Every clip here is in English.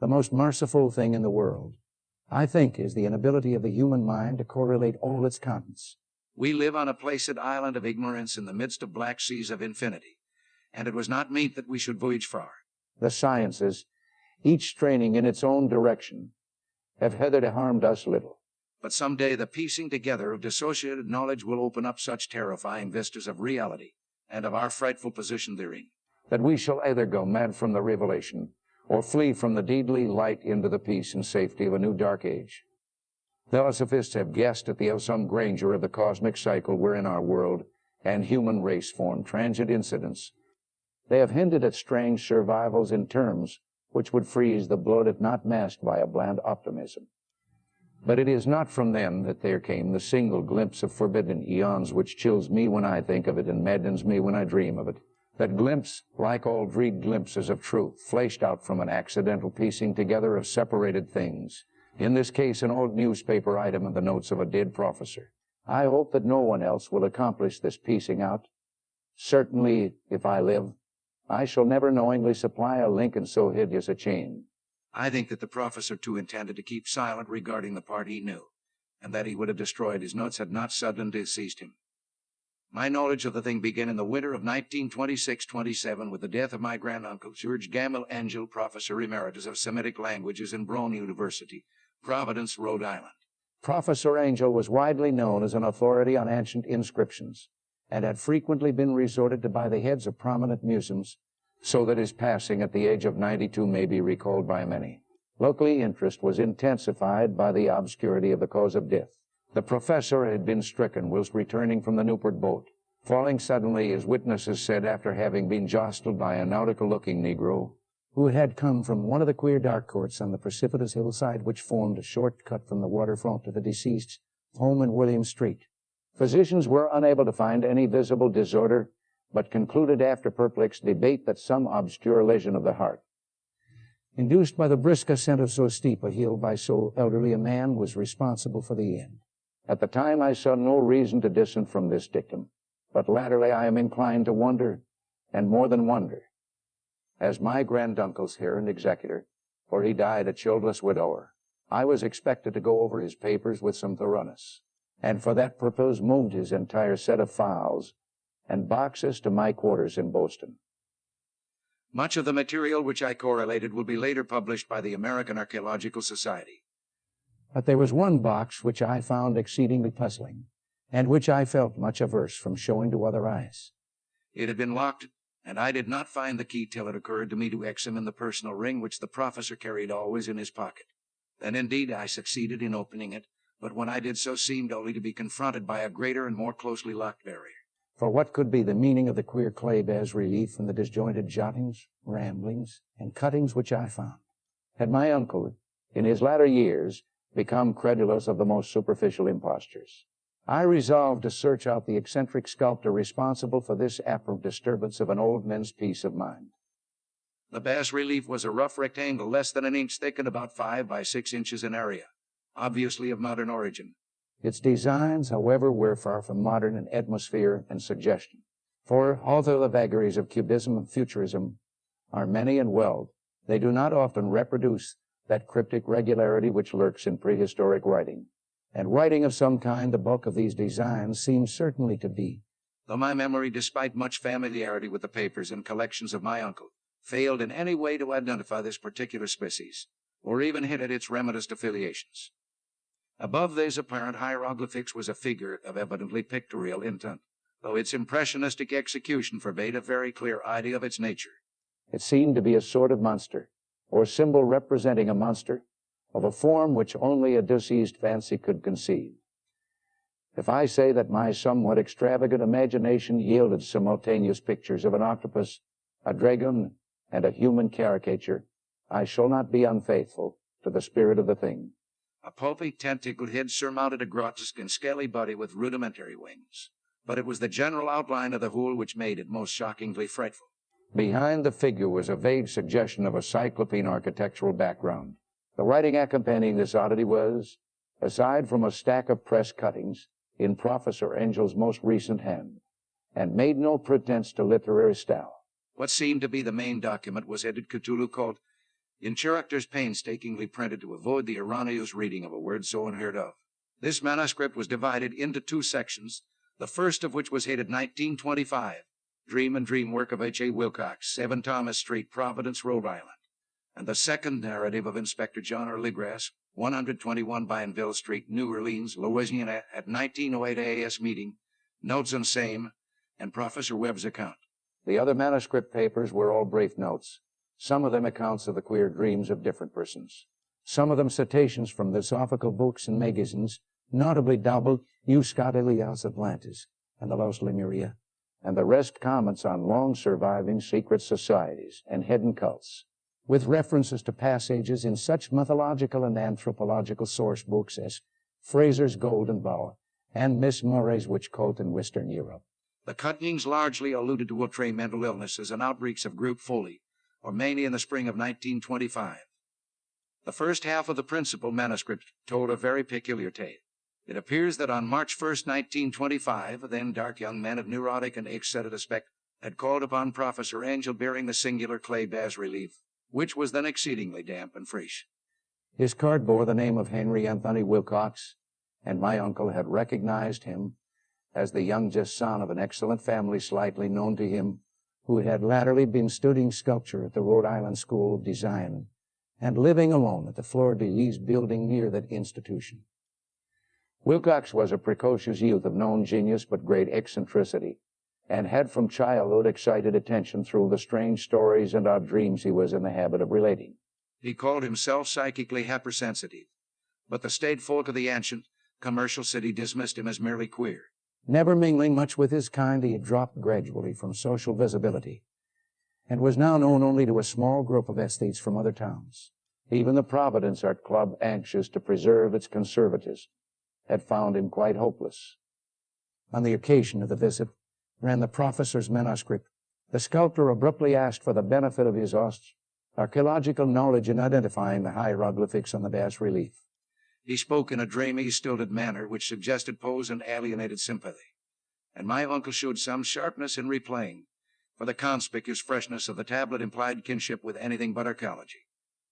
The most merciful thing in the world, I think, is the inability of the human mind to correlate all its contents. We live on a placid island of ignorance in the midst of black seas of infinity, and it was not meet that we should voyage far. The sciences, each straining in its own direction, have hitherto harmed us little. But some day the piecing together of dissociated knowledge will open up such terrifying vistas of reality and of our frightful position therein, that we shall either go mad from the revelation, or flee from the deedly light into the peace and safety of a new dark age. Philosophists have guessed at the some grandeur of the cosmic cycle wherein our world and human race form transient incidents. They have hinted at strange survivals in terms which would freeze the blood if not masked by a bland optimism. But it is not from them that there came the single glimpse of forbidden eons which chills me when I think of it and maddens me when I dream of it. That glimpse, like all dread glimpses of truth, flashed out from an accidental piecing together of separated things, in this case an old newspaper item and the notes of a dead professor. I hope that no one else will accomplish this piecing out. Certainly, if I live, I shall never knowingly supply a link in so hideous a chain. I think that the professor, too, intended to keep silent regarding the part he knew, and that he would have destroyed his notes had not suddenly seized him. My knowledge of the thing began in the winter of 1926-27 with the death of my granduncle, George Gamel Angel, Professor Emeritus of Semitic Languages in Brown University, Providence, Rhode Island. Professor Angel was widely known as an authority on ancient inscriptions, and had frequently been resorted to by the heads of prominent museums, so that his passing at the age of 92 may be recalled by many. Locally, interest was intensified by the obscurity of the cause of death. The professor had been stricken whilst returning from the Newport boat, falling suddenly, as witnesses said, after having been jostled by a nautical-looking Negro, who had come from one of the queer dark courts on the precipitous hillside which formed a short cut from the waterfront to the deceased's home in William Street. Physicians were unable to find any visible disorder, but concluded after perplexed debate that some obscure lesion of the heart, induced by the brisk ascent of so steep a hill by so elderly a man, was responsible for the end. At the time I saw no reason to dissent from this dictum, but latterly I am inclined to wonder, and more than wonder, as my granduncle's heir and executor, for he died a childless widower, I was expected to go over his papers with some thoroughness, and for that purpose moved his entire set of files and boxes to my quarters in Boston. Much of the material which I correlated will be later published by the American Archaeological Society. But there was one box which I found exceedingly puzzling, and which I felt much averse from showing to other eyes. It had been locked, and I did not find the key till it occurred to me to examine the personal ring which the professor carried always in his pocket. Then indeed I succeeded in opening it, but when I did so seemed only to be confronted by a greater and more closely locked barrier. For what could be the meaning of the queer clay bas-relief and the disjointed jottings, ramblings, and cuttings which I found? Had my uncle, in his latter years, become credulous of the most superficial impostures? I resolved to search out the eccentric sculptor responsible for this apparent disturbance of an old man's peace of mind. The bas-relief was a rough rectangle less than an inch thick and about 5 by 6 inches in area, obviously of modern origin. Its designs, however, were far from modern in atmosphere and suggestion. For, although the vagaries of Cubism and Futurism are many and well, they do not often reproduce that cryptic regularity which lurks in prehistoric writing. And writing of some kind, the bulk of these designs seems certainly to be. Though my memory, despite much familiarity with the papers and collections of my uncle, failed in any way to identify this particular species, or even hint at its remotest affiliations. Above these apparent hieroglyphics was a figure of evidently pictorial intent, though its impressionistic execution forbade a very clear idea of its nature. It seemed to be a sort of monster, or symbol representing a monster, of a form which only a diseased fancy could conceive. If I say that my somewhat extravagant imagination yielded simultaneous pictures of an octopus, a dragon, and a human caricature, I shall not be unfaithful to the spirit of the thing. A pulpy, tentacled head surmounted a grotesque and scaly body with rudimentary wings, but it was the general outline of the whole which made it most shockingly frightful. Behind the figure was a vague suggestion of a cyclopean architectural background. The writing accompanying this oddity was, aside from a stack of press cuttings, in Professor Angel's most recent hand, and made no pretense to literary style. What seemed to be the main document was headed Cthulhu, called in characters painstakingly printed to avoid the erroneous reading of a word so unheard of. This manuscript was divided into two sections, the first of which was dated 1925, Dream and Dream Work of H.A. Wilcox, 7 Thomas Street, Providence, Rhode Island, and the second narrative of Inspector John R. Legras, 121 Bienville Street, New Orleans, Louisiana, at 1908 AAS meeting, notes on same, and Professor Webb's account. The other manuscript papers were all brief notes, some of them accounts of the queer dreams of different persons, some of them citations from philosophical books and magazines, notably Double, New Scott Elias Atlantis, and the Los Lemuria, and the rest comments on long-surviving secret societies and hidden cults, with references to passages in such mythological and anthropological source books as Fraser's Golden Bough and Miss Murray's Witch Cult in Western Europe. The cuttings largely alluded to outre mental illnesses and outbreaks of group folly, or mania in the spring of 1925. The first half of the principal manuscript told a very peculiar tale. It appears that on March 1st, 1925, a then dark young man of neurotic and excited aspect had called upon Professor Angel bearing the singular clay bas-relief, which was then exceedingly damp and fresh. His card bore the name of Henry Anthony Wilcox, and my uncle had recognized him as the youngest son of an excellent family slightly known to him, who had latterly been studying sculpture at the Rhode Island School of Design and living alone at the Fleur-de-Lis building near that institution. Wilcox was a precocious youth of known genius but great eccentricity, and had from childhood excited attention through the strange stories and odd dreams he was in the habit of relating. He called himself psychically hypersensitive, but the state folk of the ancient, commercial city dismissed him as merely queer. Never mingling much with his kind, he had dropped gradually from social visibility, and was now known only to a small group of aesthetes from other towns. Even the Providence Art Club, anxious to preserve its conservatism, had found him quite hopeless. On the occasion of the visit, ran the professor's manuscript. The sculptor abruptly asked for the benefit of his archaeological knowledge in identifying the hieroglyphics on the bas-relief. He spoke in a dreamy, stilted manner which suggested pose and alienated sympathy, and my uncle showed some sharpness in replaying, for the conspicuous freshness of the tablet implied kinship with anything but archaeology.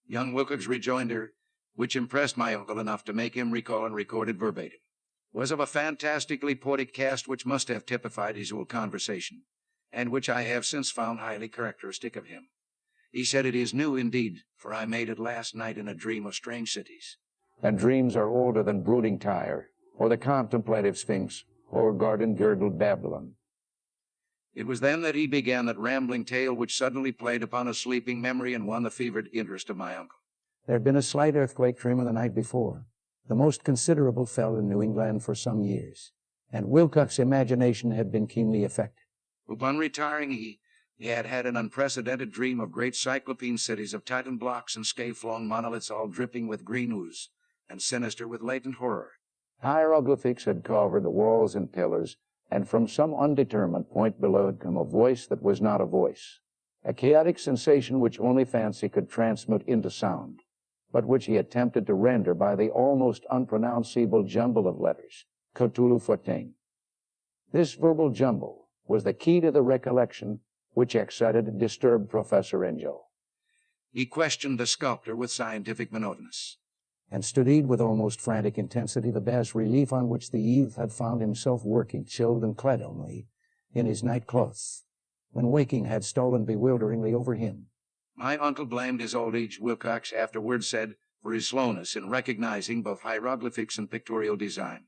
Young Wilcox's rejoinder, which impressed my uncle enough to make him recall and record it verbatim, was of a fantastically poetic cast which must have typified his old conversation, and which I have since found highly characteristic of him. He said, "It is new indeed, for I made it last night in a dream of strange cities." And dreams are older than brooding Tyre, or the contemplative Sphinx, or garden-girdled Babylon. It was then that he began that rambling tale which suddenly played upon a sleeping memory and won the fevered interest of my uncle. There had been a slight earthquake tremor the night before. The most considerable fell in New England for some years, and Wilcox's imagination had been keenly affected. Upon retiring, he had had an unprecedented dream of great cyclopean cities of Titan blocks and scale-flung monoliths all dripping with green ooze and sinister with latent horror. Hieroglyphics had covered the walls and pillars, and from some undetermined point below had come a voice that was not a voice, a chaotic sensation which only fancy could transmute into sound, but which he attempted to render by the almost unpronounceable jumble of letters, Cthulhu Fortein. This verbal jumble was the key to the recollection which excited and disturbed Professor Angel. He questioned the sculptor with scientific monotonous, and studied with almost frantic intensity the bas-relief on which the youth had found himself working, chilled and clad only in his night clothes, when waking had stolen bewilderingly over him. My uncle blamed his old age, Wilcox afterward said, for his slowness in recognizing both hieroglyphics and pictorial design.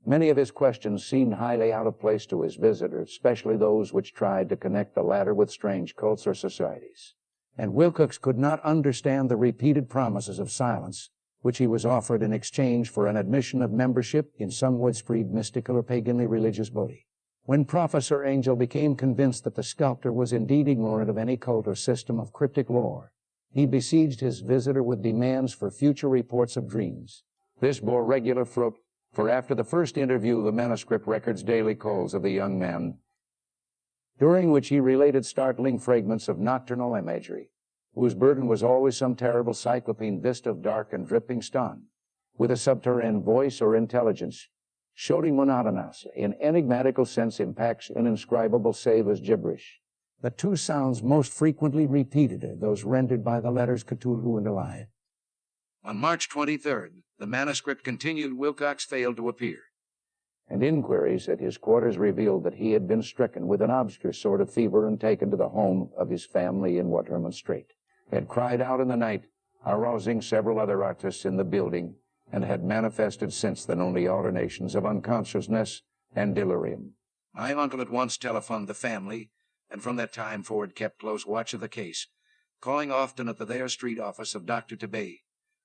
Many of his questions seemed highly out of place to his visitor, especially those which tried to connect the latter with strange cults or societies. And Wilcox could not understand the repeated promises of silence which he was offered in exchange for an admission of membership in some widespread mystical or paganly religious body. When Professor Angel became convinced that the sculptor was indeed ignorant of any cult or system of cryptic lore, he besieged his visitor with demands for future reports of dreams. This bore regular fruit, for after the first interview the manuscript records daily calls of the young man, during which he related startling fragments of nocturnal imagery, whose burden was always some terrible cyclopean vista of dark and dripping stone, with a subterranean voice or intelligence, showing monotonous, in enigmatical sense impacts uninscribable save as gibberish. The two sounds most frequently repeated are those rendered by the letters Cthulhu and Alive. On March 23rd, the manuscript continued Wilcox failed to appear. And inquiries at his quarters revealed that he had been stricken with an obscure sort of fever and taken to the home of his family in Waterman Street. Had cried out in the night, arousing several other artists in the building, and had manifested since then only alternations of unconsciousness and delirium. My uncle at once telephoned the family, and from that time forward kept close watch of the case, calling often at the Thayer Street office of Dr. Tabay,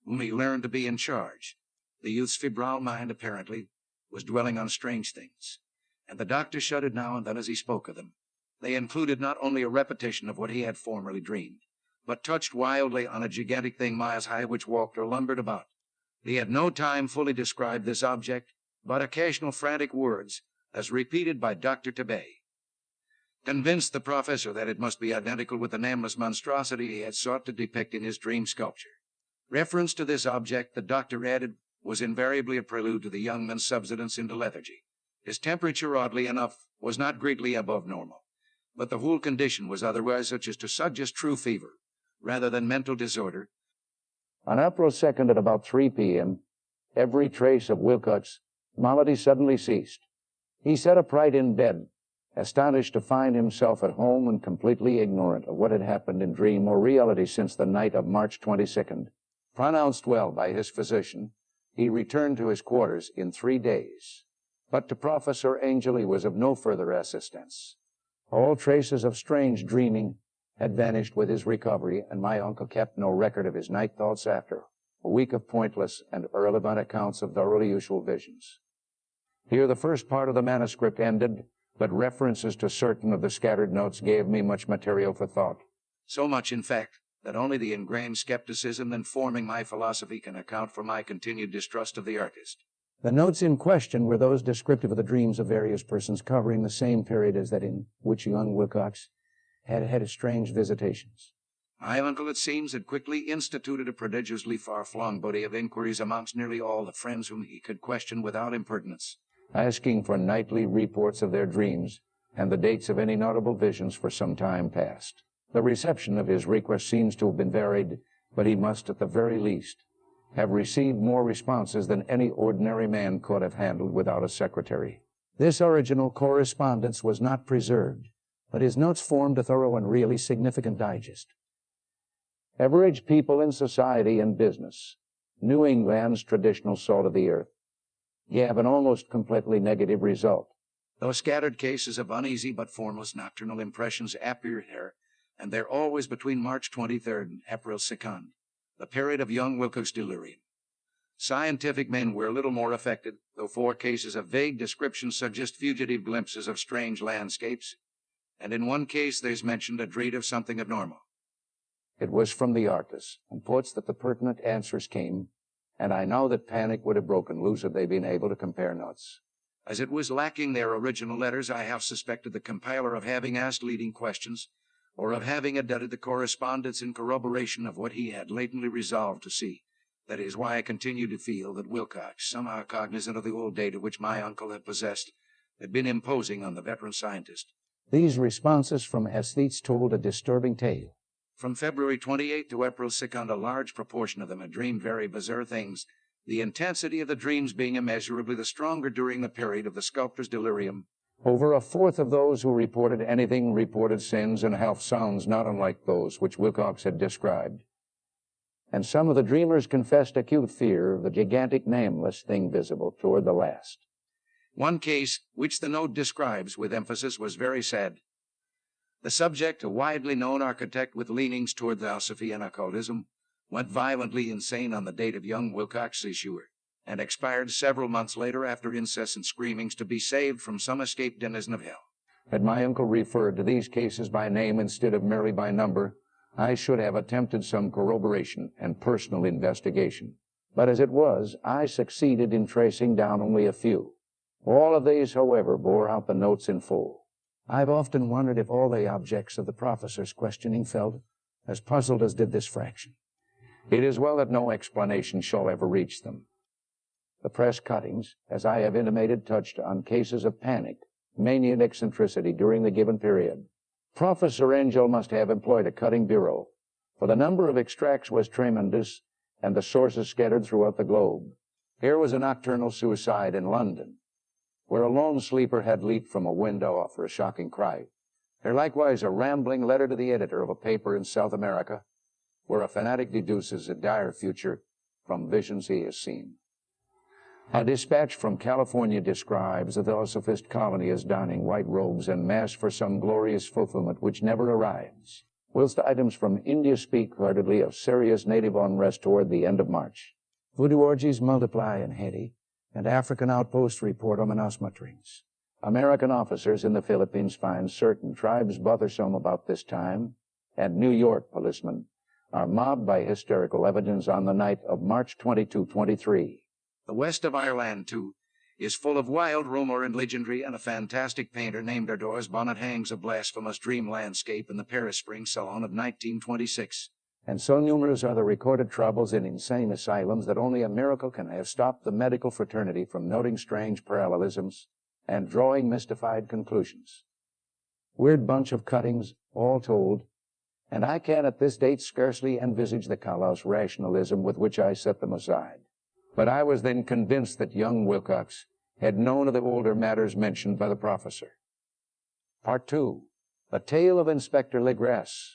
whom he learned to be in charge. The youth's febrile mind, apparently, was dwelling on strange things, and the doctor shuddered now and then as he spoke of them. They included not only a repetition of what he had formerly dreamed, but touched wildly on a gigantic thing miles high which walked or lumbered about. He had no time fully described this object, but occasional frantic words, as repeated by Dr. Tabay, convinced the professor that it must be identical with the nameless monstrosity he had sought to depict in his dream sculpture. Reference to this object, the doctor added, was invariably a prelude to the young man's subsidence into lethargy. His temperature, oddly enough, was not greatly above normal, but the whole condition was otherwise such as to suggest true fever, rather than mental disorder. On April 2nd at about 3 p.m., every trace of Wilcox's malady suddenly ceased. He sat upright in bed, astonished to find himself at home and completely ignorant of what had happened in dream or reality since the night of March 22nd. Pronounced well by his physician, he returned to his quarters in 3 days. But to Professor Angel he was of no further assistance. All traces of strange dreaming had vanished with his recovery, and my uncle kept no record of his night thoughts after a week of pointless and irrelevant accounts of thoroughly usual visions. Here the first part of the manuscript ended, but references to certain of the scattered notes gave me much material for thought. So much, in fact, that only the ingrained skepticism then forming my philosophy can account for my continued distrust of the artist. The notes in question were those descriptive of the dreams of various persons covering the same period as that in which young Wilcox had had strange visitations. My uncle, it seems, had quickly instituted a prodigiously far-flung body of inquiries amongst nearly all the friends whom he could question without impertinence, asking for nightly reports of their dreams and the dates of any notable visions for some time past. The reception of his request seems to have been varied, but he must, at the very least, have received more responses than any ordinary man could have handled without a secretary. This original correspondence was not preserved, but his notes formed a thorough and really significant digest. Average people in society and business, New England's traditional salt of the earth, gave an almost completely negative result. Though scattered cases of uneasy but formless nocturnal impressions appear here and there always between March 23rd and April 2nd, the period of young Wilcox's delirium. Scientific men were a little more affected, though 4 cases of vague description suggest fugitive glimpses of strange landscapes, and in one case there's mentioned a dread of something abnormal. It was from the artist, and puts that the pertinent answers came, and I know that panic would have broken loose had they been able to compare notes. As it was lacking their original letters, I have suspected the compiler of having asked leading questions, or of having adduced the correspondence in corroboration of what he had latently resolved to see. That is why I continue to feel that Wilcox, somehow cognizant of the old data which my uncle had possessed, had been imposing on the veteran scientist. These responses from aesthetes told a disturbing tale. From February 28 to April 2nd, a large proportion of them had dreamed very bizarre things, the intensity of the dreams being immeasurably the stronger during the period of the sculptor's delirium. Over a fourth of those who reported anything reported sins and half sounds not unlike those which Wilcox had described. And some of the dreamers confessed acute fear of the gigantic nameless thing visible toward the last. One case, which the note describes with emphasis, was very sad. The subject, a widely known architect with leanings toward theosophy and occultism, went violently insane on the date of young Wilcox's issue, and expired several months later after incessant screamings to be saved from some escaped denizen of hell. Had my uncle referred to these cases by name instead of merely by number, I should have attempted some corroboration and personal investigation. But as it was, I succeeded in tracing down only a few. All of these, however, bore out the notes in full. I've often wondered if all the objects of the professor's questioning felt as puzzled as did this fraction. It is well that no explanation shall ever reach them. The press cuttings, as I have intimated, touched on cases of panic, mania, and eccentricity during the given period. Professor Angel must have employed a cutting bureau, for the number of extracts was tremendous and the sources scattered throughout the globe. Here was a nocturnal suicide in London, where a lone sleeper had leaped from a window after a shocking cry. Here likewise a rambling letter to the editor of a paper in South America, where a fanatic deduces a dire future from visions he has seen. A dispatch from California describes the theosophist colony as donning white robes en masse for some glorious fulfillment which never arrives, whilst items from India speak heartedly of serious native unrest toward the end of March. Voodoo orgies multiply in Haiti, and African outposts report ominous mutterings. American officers in the Philippines find certain tribes bothersome about this time, and New York policemen are mobbed by hysterical evidence on the night of March 22-23. The west of Ireland, too, is full of wild rumor and legendary, and a fantastic painter named Ardor's bonnet hangs a blasphemous dream landscape in the Paris Spring Salon of 1926. And so numerous are the recorded troubles in insane asylums that only a miracle can have stopped the medical fraternity from noting strange parallelisms and drawing mystified conclusions. Weird bunch of cuttings, all told, and I can at this date scarcely envisage the callous rationalism with which I set them aside. But I was then convinced that young Wilcox had known of the older matters mentioned by the professor. Part 2. The Tale of Inspector Legras.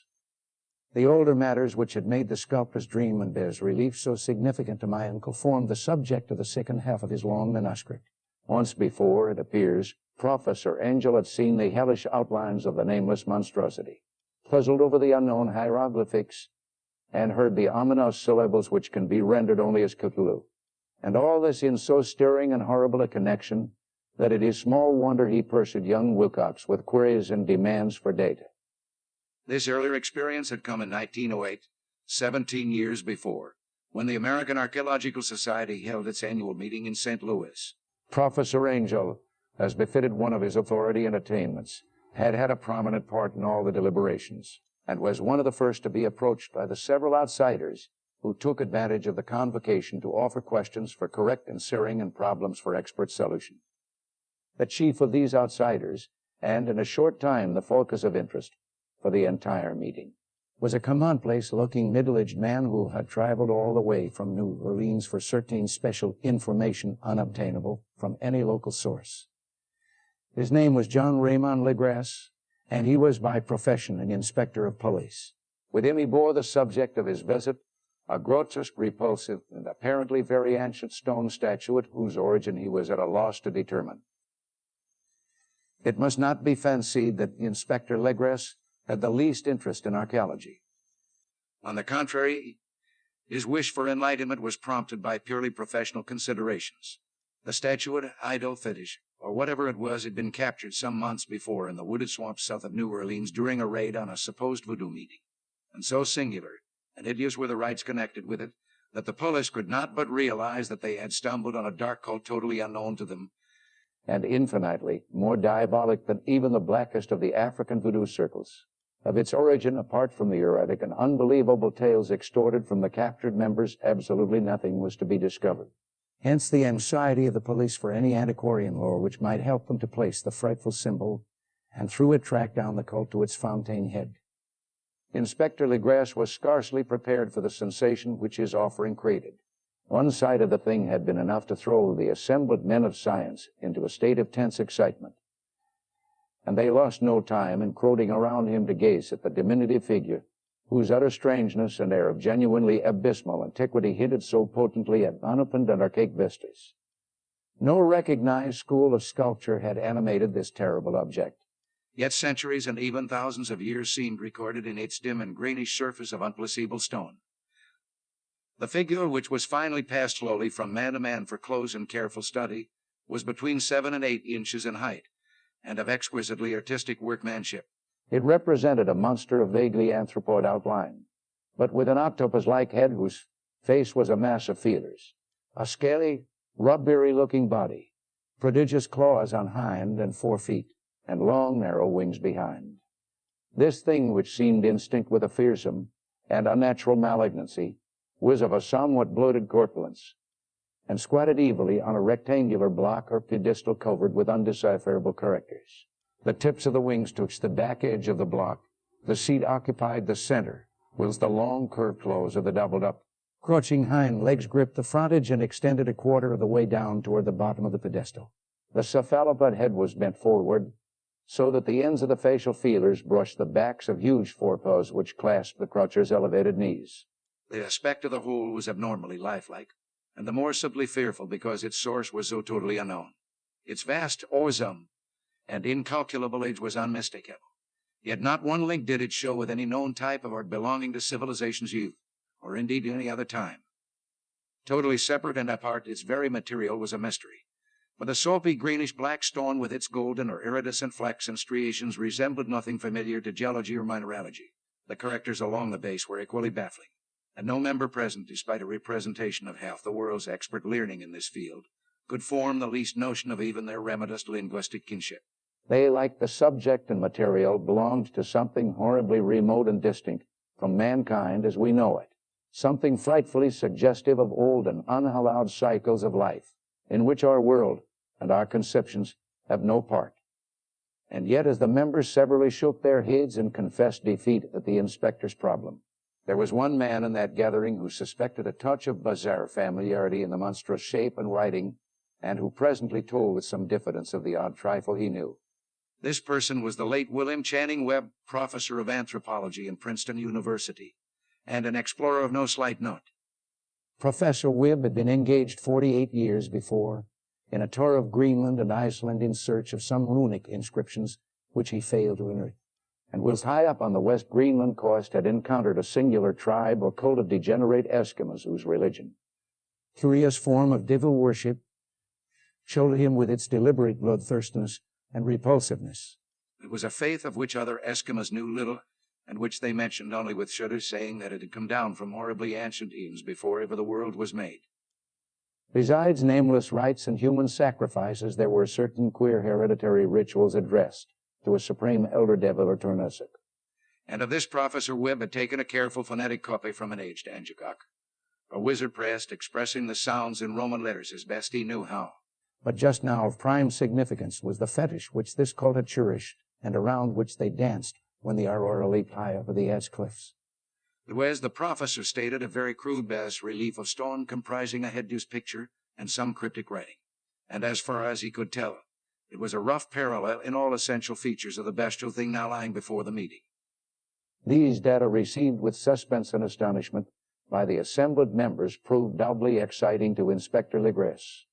The older matters which had made the sculptor's dream and bas relief so significant to my uncle formed the subject of the second half of his long manuscript. Once before, it appears, Professor Angel had seen the hellish outlines of the nameless monstrosity, puzzled over the unknown hieroglyphics, and heard the ominous syllables which can be rendered only as Cthulhu. And all this in so stirring and horrible a connection that it is small wonder he pursued young Wilcox with queries and demands for data. This earlier experience had come in 1908, 17 years before, when the American Archaeological Society held its annual meeting in St. Louis. Professor Angel, as befitted one of his authority and attainments, had had a prominent part in all the deliberations, and was one of the first to be approached by the several outsiders who took advantage of the convocation to offer questions for correct answering and problems for expert solution. The chief of these outsiders, and in a short time the focus of interest for the entire meeting, was a commonplace-looking middle-aged man who had traveled all the way from New Orleans for certain special information unobtainable from any local source. His name was John Raymond Legras, and he was by profession an inspector of police. With him he bore the subject of his visit, a grotesque, repulsive, and apparently very ancient stone statuette whose origin he was at a loss to determine. It must not be fancied that Inspector Legras had the least interest in archaeology. On the contrary, his wish for enlightenment was prompted by purely professional considerations. The statuette, idol, fetish, or whatever it was, had been captured some months before in the wooded swamps south of New Orleans during a raid on a supposed voodoo meeting, and so singular and hideous were the rites connected with it that the police could not but realize that they had stumbled on a dark cult totally unknown to them, and infinitely more diabolic than even the blackest of the African voodoo circles. Of its origin, apart from the erratic and unbelievable tales extorted from the captured members, absolutely nothing was to be discovered. Hence the anxiety of the police for any antiquarian lore which might help them to place the frightful symbol and through it track down the cult to its fountain head. Inspector Legras was scarcely prepared for the sensation which his offering created. One sight of the thing had been enough to throw the assembled men of science into a state of tense excitement, and they lost no time in crowding around him to gaze at the diminutive figure whose utter strangeness and air of genuinely abysmal antiquity hinted so potently at unopened and archaic vistas. No recognized school of sculpture had animated this terrible object. Yet centuries and even thousands of years seemed recorded in its dim and greenish surface of unperceivable stone. The figure, which was finally passed slowly from man to man for close and careful study, was between 7 and 8 inches in height, and of exquisitely artistic workmanship. It represented a monster of vaguely anthropoid outline, but with an octopus-like head whose face was a mass of feelers, a scaly, rubbery-looking body, prodigious claws on hind and 4 feet, and long, narrow wings behind. This thing, which seemed instinct with a fearsome and unnatural malignancy, was of a somewhat bloated corpulence, and squatted evilly on a rectangular block or pedestal covered with undecipherable characters. The tips of the wings touched the back edge of the block. The seat occupied the center, whilst the long curved claws of the doubled-up, crouching hind legs gripped the frontage and extended a quarter of the way down toward the bottom of the pedestal. The cephalopod head was bent forward, so that the ends of the facial feelers brushed the backs of huge forepaws which clasped the croucher's elevated knees. The aspect of the whole was abnormally lifelike, and the more simply fearful because its source was so totally unknown. Its vast orzum and incalculable age was unmistakable. Yet not one link did it show with any known type of or belonging to civilization's youth, or indeed any other time. Totally separate and apart, its very material was a mystery. But the soapy greenish-black stone with its golden or iridescent flecks and striations resembled nothing familiar to geology or mineralogy. The characters along the base were equally baffling, and no member present, despite a representation of half the world's expert learning in this field, could form the least notion of even their remotest linguistic kinship. They, like the subject and material, belonged to something horribly remote and distinct from mankind as we know it, something frightfully suggestive of old and unhallowed cycles of life, in which our world and our conceptions have no part. And yet, as the members severally shook their heads and confessed defeat at the inspector's problem, there was one man in that gathering who suspected a touch of bizarre familiarity in the monstrous shape and writing, and who presently told with some diffidence of the odd trifle he knew. This person was the late William Channing Webb, professor of anthropology in Princeton University, and an explorer of no slight note. Professor Webb had been engaged 48 years before in a tour of Greenland and Iceland in search of some runic inscriptions which he failed to unearth, and whilst high up on the West Greenland coast had encountered a singular tribe or cult of degenerate Eskimos whose religion, curious form of devil worship, chilled him with its deliberate bloodthirstiness and repulsiveness. It was a faith of which other Eskimos knew little, and which they mentioned only with shudder, saying that it had come down from horribly ancient eons before ever the world was made. Besides nameless rites and human sacrifices, there were certain queer hereditary rituals addressed to a supreme elder devil or Tornusuk. And of this Professor Webb had taken a careful phonetic copy from an aged Angakok, a wizard pressed, expressing the sounds in Roman letters as best he knew how. But just now of prime significance was the fetish which this cult had cherished, and around which they danced when the aurora leaped high over the edge cliffs. It was, the professor stated, a very crude bas-relief of stone comprising a head-use picture and some cryptic writing, and as far as he could tell, it was a rough parallel in all essential features of the bestial thing now lying before the meeting. These data, received with suspense and astonishment by the assembled members, proved doubly exciting to Inspector Legrès,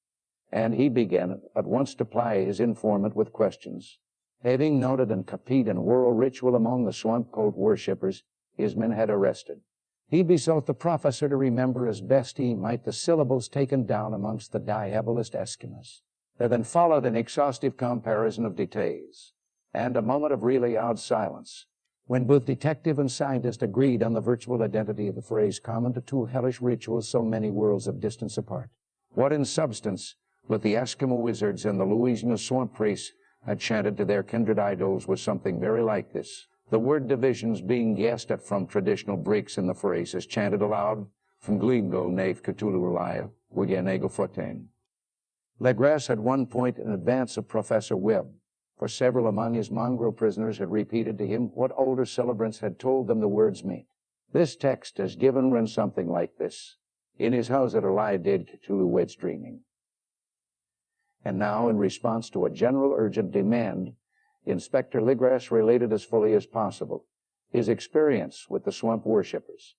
and he began at once to ply his informant with questions. Having noted and copied an oral ritual among the swamp cult worshippers his men had arrested, he besought the professor to remember as best he might the syllables taken down amongst the diabolist Eskimos. There then followed an exhaustive comparison of details, and a moment of really odd silence, when both detective and scientist agreed on the virtual identity of the phrase common to two hellish rituals so many worlds of distance apart. What in substance but the Eskimo wizards and the Louisiana swamp priests had chanted to their kindred idols was something very like this. The word divisions being guessed at from traditional breaks in the phrase as chanted aloud from Glingo, Nave, Cthulhu, Relia, Wiganego, Fotain. Legrès had one point in advance of Professor Webb, for several among his mongrel prisoners had repeated to him what older celebrants had told them the words meant. This text is given ran something like this: in his house at lie dead Cthulhu waits dreaming. And now, in response to a general urgent demand, Inspector Legrès related as fully as possible his experience with the swamp worshippers,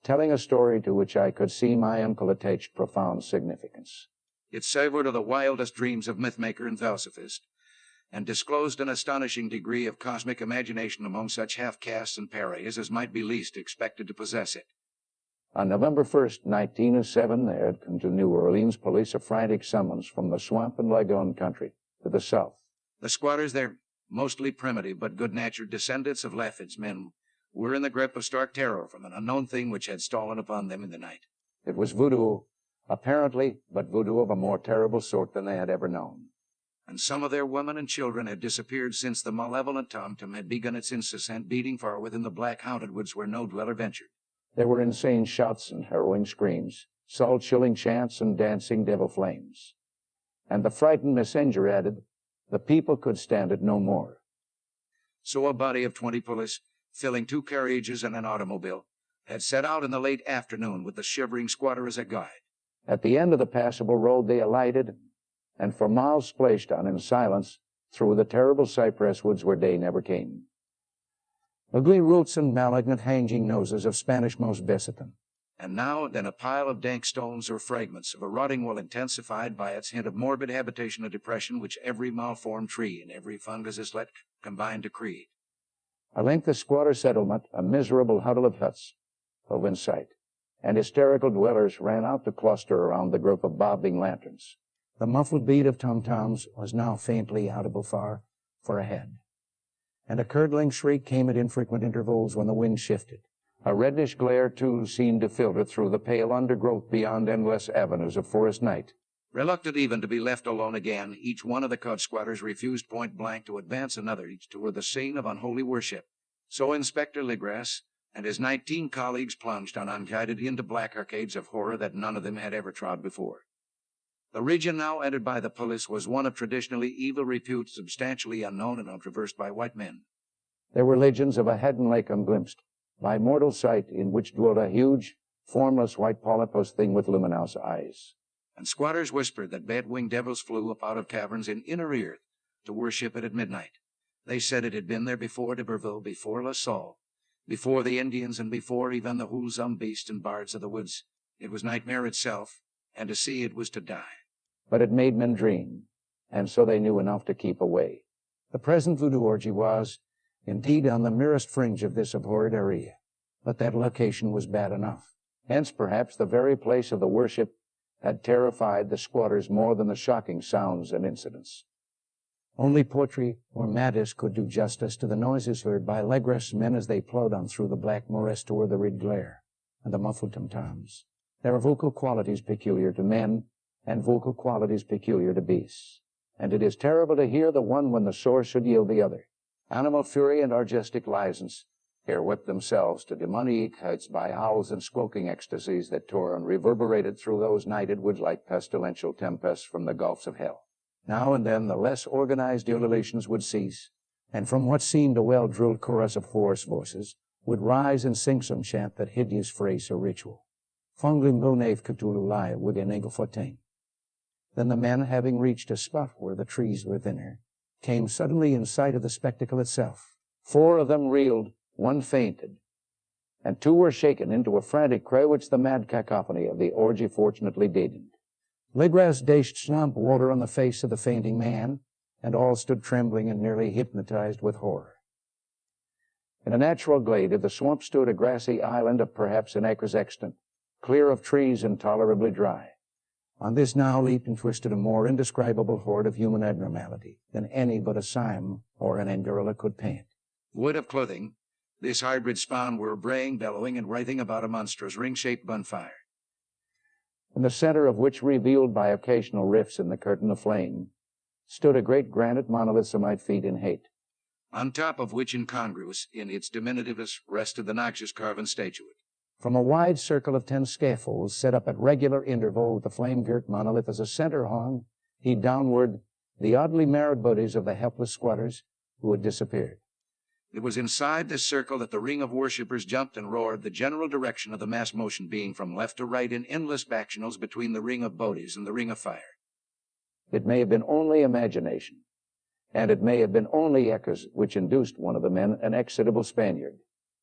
telling a story to which I could see my uncle attached profound significance. It savored of the wildest dreams of mythmaker and falsifist, and disclosed an astonishing degree of cosmic imagination among such half-castes and pariahs as might be least expected to possess it. On November 1st, 1907, there had come to New Orleans police a frantic summons from the swamp and lagoon country to the south. The squatters there, mostly primitive but good-natured descendants of Laffid's men, were in the grip of stark terror from an unknown thing which had stolen upon them in the night. It was voodoo, apparently, but voodoo of a more terrible sort than they had ever known. And some of their women and children had disappeared since the malevolent tom-tom had begun its incessant beating far within the black haunted woods where no dweller ventured. There were insane shouts and harrowing screams, soul-chilling chants and dancing devil flames. And the frightened messenger added, the people could stand it no more. So a body of 20 police, filling 2 carriages and an automobile, had set out in the late afternoon with the shivering squatter as a guide. At the end of the passable road they alighted, and for miles splashed on in silence through the terrible cypress woods where day never came. Ugly roots and malignant hanging noses of Spanish moss beset them. And now and then a pile of dank stones or fragments of a rotting wood intensified by its hint of morbid habitation and depression which every malformed tree and every fungus islet combined to create. At length the squatter settlement, a miserable huddle of huts, hove in sight, and hysterical dwellers ran out to cluster around the group of bobbing lanterns. The muffled beat of tom-toms was now faintly audible far ahead, and a curdling shriek came at infrequent intervals when the wind shifted. A reddish glare, too, seemed to filter through the pale undergrowth beyond endless avenues of forest night. Reluctant even to be left alone again, each one of the cod squatters refused point-blank to advance another each toward the scene of unholy worship. So Inspector Legras and his 19 colleagues plunged on unguided into black arcades of horror that none of them had ever trod before. The region now entered by the police was one of traditionally evil repute, substantially unknown and untraversed by white men. There were legends of a hidden lake unglimpsed by mortal sight in which dwelt a huge, formless white polypus thing with luminous eyes. And squatters whispered that bat-winged devils flew up out of caverns in inner earth to worship it at midnight. They said it had been there before d'Iberville, before La Salle, before the Indians, and before even the wholesome beasts and bards of the woods. It was nightmare itself, and to see it was to die. But it made men dream, and so they knew enough to keep away. The present voodoo orgy was, indeed, on the merest fringe of this abhorred area, but that location was bad enough. Hence, perhaps, the very place of the worship had terrified the squatters more than the shocking sounds and incidents. Only poetry or madness could do justice to the noises heard by Legras' men as they plowed on through the black morass toward the red glare and the muffled tom-toms. There are vocal qualities peculiar to men and vocal qualities peculiar to beasts, and it is terrible to hear the one when the source should yield the other. Animal fury and argistic license here whipped themselves to demoniac heights by howls and squawking ecstasies that tore and reverberated through those nighted woods like pestilential tempests from the gulfs of hell. Now and then the less organized ululations would cease, and from what seemed a well-drilled chorus of hoarse voices would rise and sing some chant that hideous phrase or ritual. Funglim Lunave Cthulhu lie within Engelfotain. Then the men, having reached a spot where the trees were thinner, came suddenly in sight of the spectacle itself. 4 of them reeled, 1 fainted, and 2 were shaken into a frantic cry which the mad cacophony of the orgy fortunately deadened. Legras dashed swamp water on the face of the fainting man, and all stood trembling and nearly hypnotized with horror. In a natural glade of the swamp stood a grassy island of perhaps an acre's extent, clear of trees and tolerably dry. On this now leaped and twisted a more indescribable horde of human abnormality than any but a Siam or an Angorilla could paint. Void of clothing, this hybrid spawn were braying, bellowing, and writhing about a monstrous ring-shaped bonfire, in the center of which, revealed by occasional rifts in the curtain of flame, stood a great granite monolith some 8 feet in height, on top of which, incongruous in its diminutiveness, rested the noxious carven statuette. From a wide circle of 10 scaffolds set up at regular interval with the flame-girt monolith as a center hung, heaved downward the oddly marred bodies of the helpless squatters who had disappeared. It was inside this circle that the ring of worshippers jumped and roared, the general direction of the mass motion being from left to right in endless bacchanals between the ring of bodies and the ring of fire. It may have been only imagination, and it may have been only echoes which induced one of the men, an excitable Spaniard,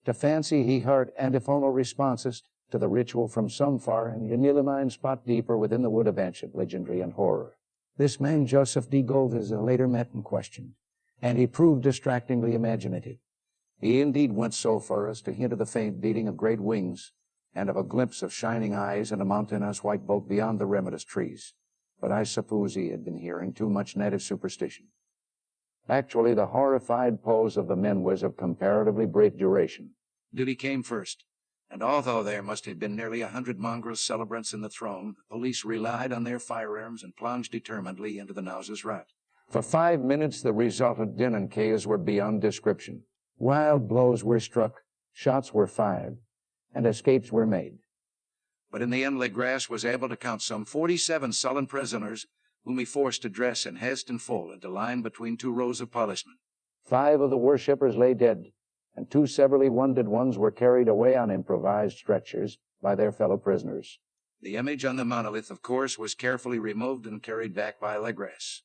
to fancy he heard antiphonal responses to the ritual from some far and illumined spot deeper within the wood of ancient legendry and horror. This man, Joseph D. Gold, is later met and questioned, and he proved distractingly imaginative. He indeed went so far as to hint of the faint beating of great wings, and of a glimpse of shining eyes and a mountainous white bulk beyond the remote trees. But I suppose he had been hearing too much native superstition. Actually, the horrified pose of the men was of comparatively brief duration. Duty came first, and although there must have been nearly 100 mongrel celebrants in the throng, the police relied on their firearms and plunged determinedly into the nauseous rut. For 5 minutes, the resultant din and chaos were beyond description. Wild blows were struck, shots were fired, and escapes were made. But in the end, Legras was able to count some 47 sullen prisoners, whom he forced to dress in haste and fall into line between 2 rows of policemen. 5 of the worshippers lay dead, and 2 severely wounded ones were carried away on improvised stretchers by their fellow prisoners. The image on the monolith, of course, was carefully removed and carried back by Legras.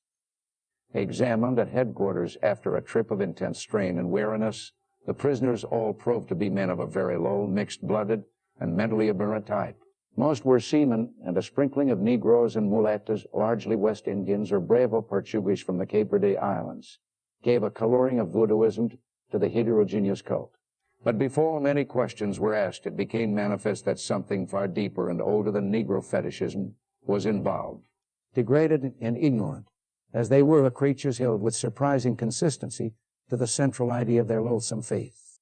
Examined at headquarters after a trip of intense strain and weariness, the prisoners all proved to be men of a very low, mixed-blooded, and mentally aberrant type. Most were seamen, and a sprinkling of Negroes and mulattoes, largely West Indians or Bravo Portuguese from the Cape Verde Islands, gave a coloring of voodooism to the heterogeneous cult. But before many questions were asked, it became manifest that something far deeper and older than Negro fetishism was involved. Degraded and ignorant, as they were, creatures held with surprising consistency to the central idea of their loathsome faith.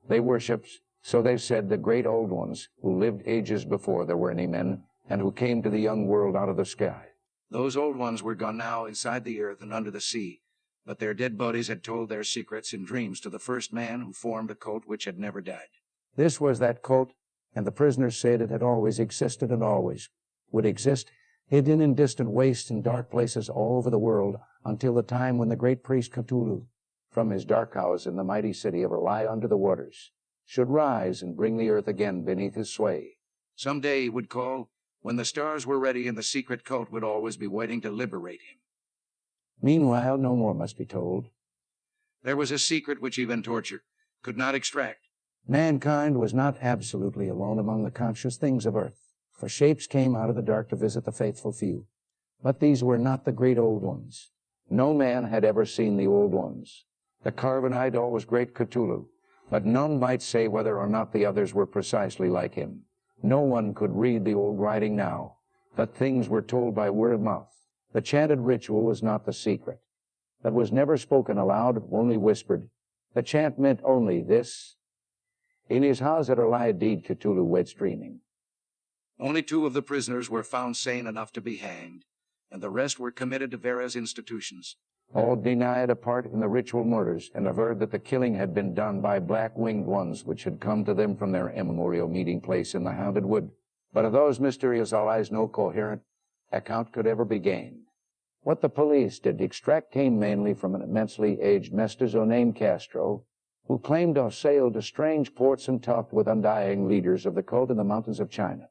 They worshipped, so they said, the great old ones who lived ages before there were any men and who came to the young world out of the sky. Those old ones were gone now inside the earth and under the sea, but their dead bodies had told their secrets in dreams to the first man who formed a cult which had never died. This was that cult, and the prisoners said it had always existed and always would exist, hidden in distant wastes and dark places all over the world, until the time when the great priest Cthulhu, from his dark house in the mighty city of Lie under the waters, should rise and bring the earth again beneath his sway. Some day he would call, when the stars were ready, and the secret cult would always be waiting to liberate him. Meanwhile, no more must be told. There was a secret which even torture could not extract. Mankind was not absolutely alone among the conscious things of earth, for shapes came out of the dark to visit the faithful few. But these were not the great old ones. No man had ever seen the old ones. The carven idol was great Cthulhu, but none might say whether or not the others were precisely like him. No one could read the old writing now, but things were told by word of mouth. The chanted ritual was not the secret. That was never spoken aloud, only whispered. The chant meant only this: in his house at Lie deed Cthulhu waits dreaming. Only 2 of the prisoners were found sane enough to be hanged, and the rest were committed to various institutions. All denied a part in the ritual murders and averred that the killing had been done by black-winged ones which had come to them from their immemorial meeting place in the Haunted Wood. But of those mysterious allies no coherent account could ever be gained. What the police did extract came mainly from an immensely aged mestizo named Castro, who claimed to have sailed to strange ports and talked with undying leaders of the cult in the mountains of China.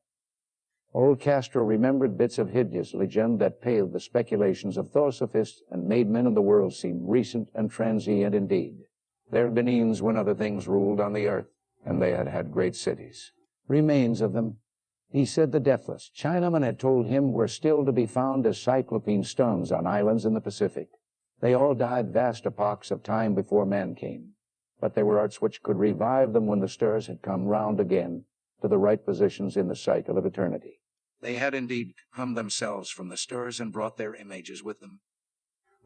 Old Castro remembered bits of hideous legend that paled the speculations of theosophists and made men of the world seem recent and transient indeed. There had been eons when other things ruled on the earth, and they had had great cities. Remains of them, he said the deathless Chinaman had told him, were still to be found as cyclopean stones on islands in the Pacific. They all died vast epochs of time before man came, but there were arts which could revive them when the stars had come round again to the right positions in the cycle of eternity. They had indeed come themselves from the stars and brought their images with them.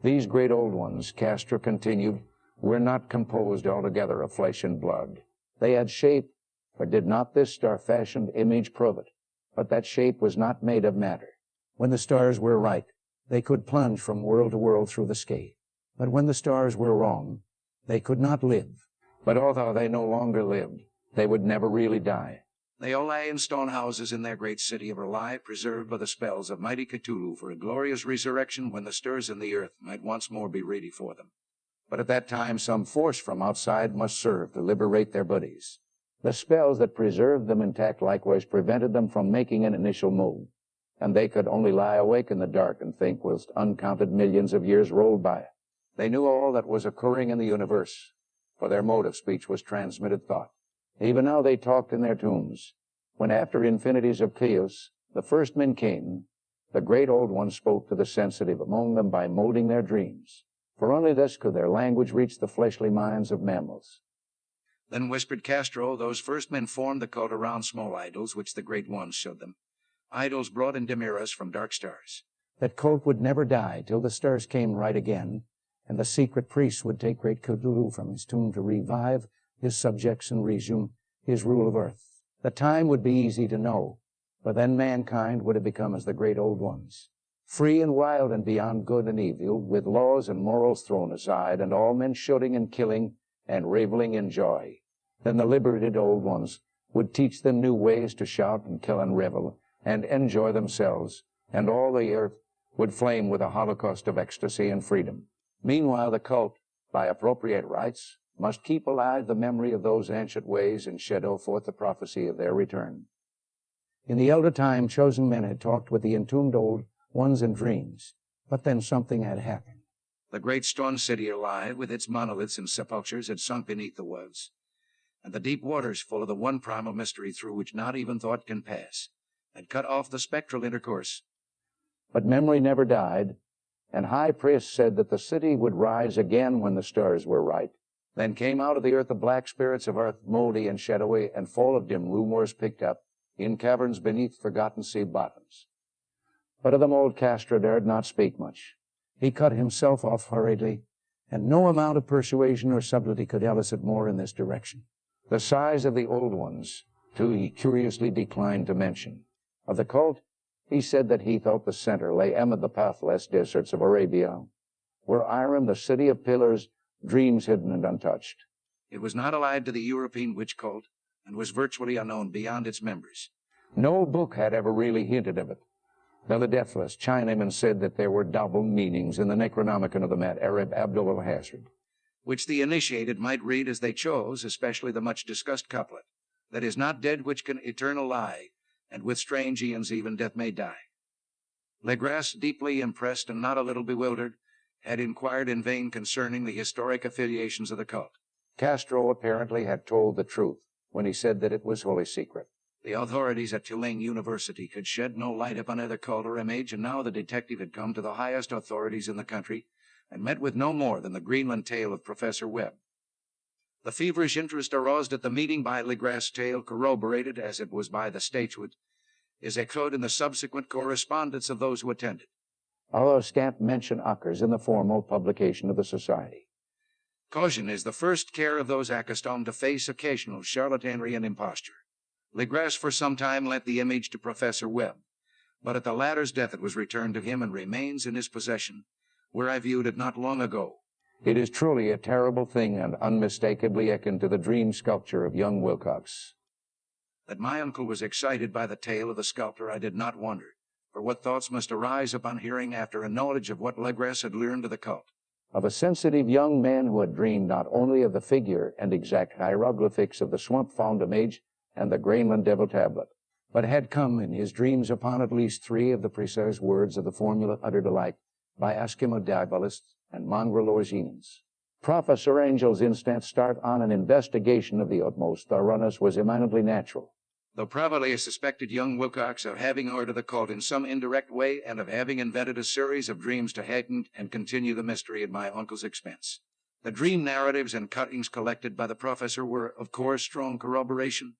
These great old ones, Castro continued, were not composed altogether of flesh and blood. They had shape, for did not this star-fashioned image prove it? But that shape was not made of matter. When the stars were right, they could plunge from world to world through the sky. But when the stars were wrong, they could not live. But although they no longer lived, they would never really die. They all lay in stone houses in their great city of Lie, preserved by the spells of mighty Cthulhu for a glorious resurrection when the stars in the earth might once more be ready for them. But at that time some force from outside must serve to liberate their bodies. The spells that preserved them intact likewise prevented them from making an initial move, and they could only lie awake in the dark and think whilst uncounted millions of years rolled by. They knew all that was occurring in the universe, for their mode of speech was transmitted thought. Even now they talked in their tombs. When after infinities of chaos the first men came, the great old ones spoke to the sensitive among them by molding their dreams, for only thus could their language reach the fleshly minds of mammals. Then whispered Castro, those first men formed the cult around small idols which the great ones showed them, idols brought in demiras from dark stars. That cult would never die till the stars came right again, and the secret priests would take great Cthulhu from his tomb to revive his subjects and resume his rule of earth. The time would be easy to know, but then mankind would have become as the great old ones, free and wild and beyond good and evil, with laws and morals thrown aside, and all men shooting and killing and reveling in joy. Then the liberated old ones would teach them new ways to shout and kill and revel and enjoy themselves, and all the earth would flame with a holocaust of ecstasy and freedom. Meanwhile, the cult by appropriate rites, must keep alive the memory of those ancient ways and shadow forth the prophecy of their return. In the elder time, chosen men had talked with the entombed old ones in dreams, but then something had happened. The great stone city alive, with its monoliths and sepulchres, had sunk beneath the woods, and the deep waters, full of the one primal mystery through which not even thought can pass, had cut off the spectral intercourse. But memory never died, and high priests said that the city would rise again when the stars were right. Then came out of the earth the black spirits of earth, moldy and shadowy, and full of dim rumors picked up in caverns beneath forgotten sea bottoms. But of them old Castor dared not speak much. He cut himself off hurriedly, and no amount of persuasion or subtlety could elicit more in this direction. The size of the old ones, too, he curiously declined to mention. Of the cult, he said that he thought the center lay amid the pathless deserts of Arabia, where Iram, the city of pillars, dreams hidden and untouched. It was not allied to the European witch cult, and was virtually unknown beyond its members. No book had ever really hinted of it. Now the deathless Chinaman said that there were double meanings in the Necronomicon of the mad Arab Abdul al-Hazard, which the initiated might read as they chose, especially the much-discussed couplet, that is not dead which can eternal lie, and with strange eons even death may die. Legras, deeply impressed and not a little bewildered, had inquired in vain concerning the historic affiliations of the cult. Castro apparently had told the truth when he said that it was wholly secret. The authorities at Tulane University could shed no light upon either cult or image, and now the detective had come to the highest authorities in the country and met with no more than the Greenland tale of Professor Webb. The feverish interest aroused at the meeting by Legras' tale, corroborated as it was by the statute, is echoed in the subsequent correspondence of those who attended, although scant mention occurs in the formal publication of the society. Caution is the first care of those accustomed to face occasional charlatanry and imposture. Legras for some time lent the image to Professor Webb, but at the latter's death it was returned to him and remains in his possession, where I viewed it not long ago. It is truly a terrible thing and unmistakably akin to the dream sculpture of young Wilcox. That my uncle was excited by the tale of the sculptor I did not wonder, for what thoughts must arise upon hearing after a knowledge of what Legras had learned of the cult. Of a sensitive young man who had dreamed not only of the figure and exact hieroglyphics of the swamp-found image and the Greenland Devil Tablet, but had come in his dreams upon at least 3 of the precise words of the formula uttered alike by Eskimo diabolists and mongrel Orzinans. Professor Angel's instant start on an investigation of the utmost thoroughness was eminently natural. Though probably suspected young Wilcox of having ordered the cult in some indirect way and of having invented a series of dreams to heighten and continue the mystery at my uncle's expense. The dream narratives and cuttings collected by the professor were, of course, strong corroboration.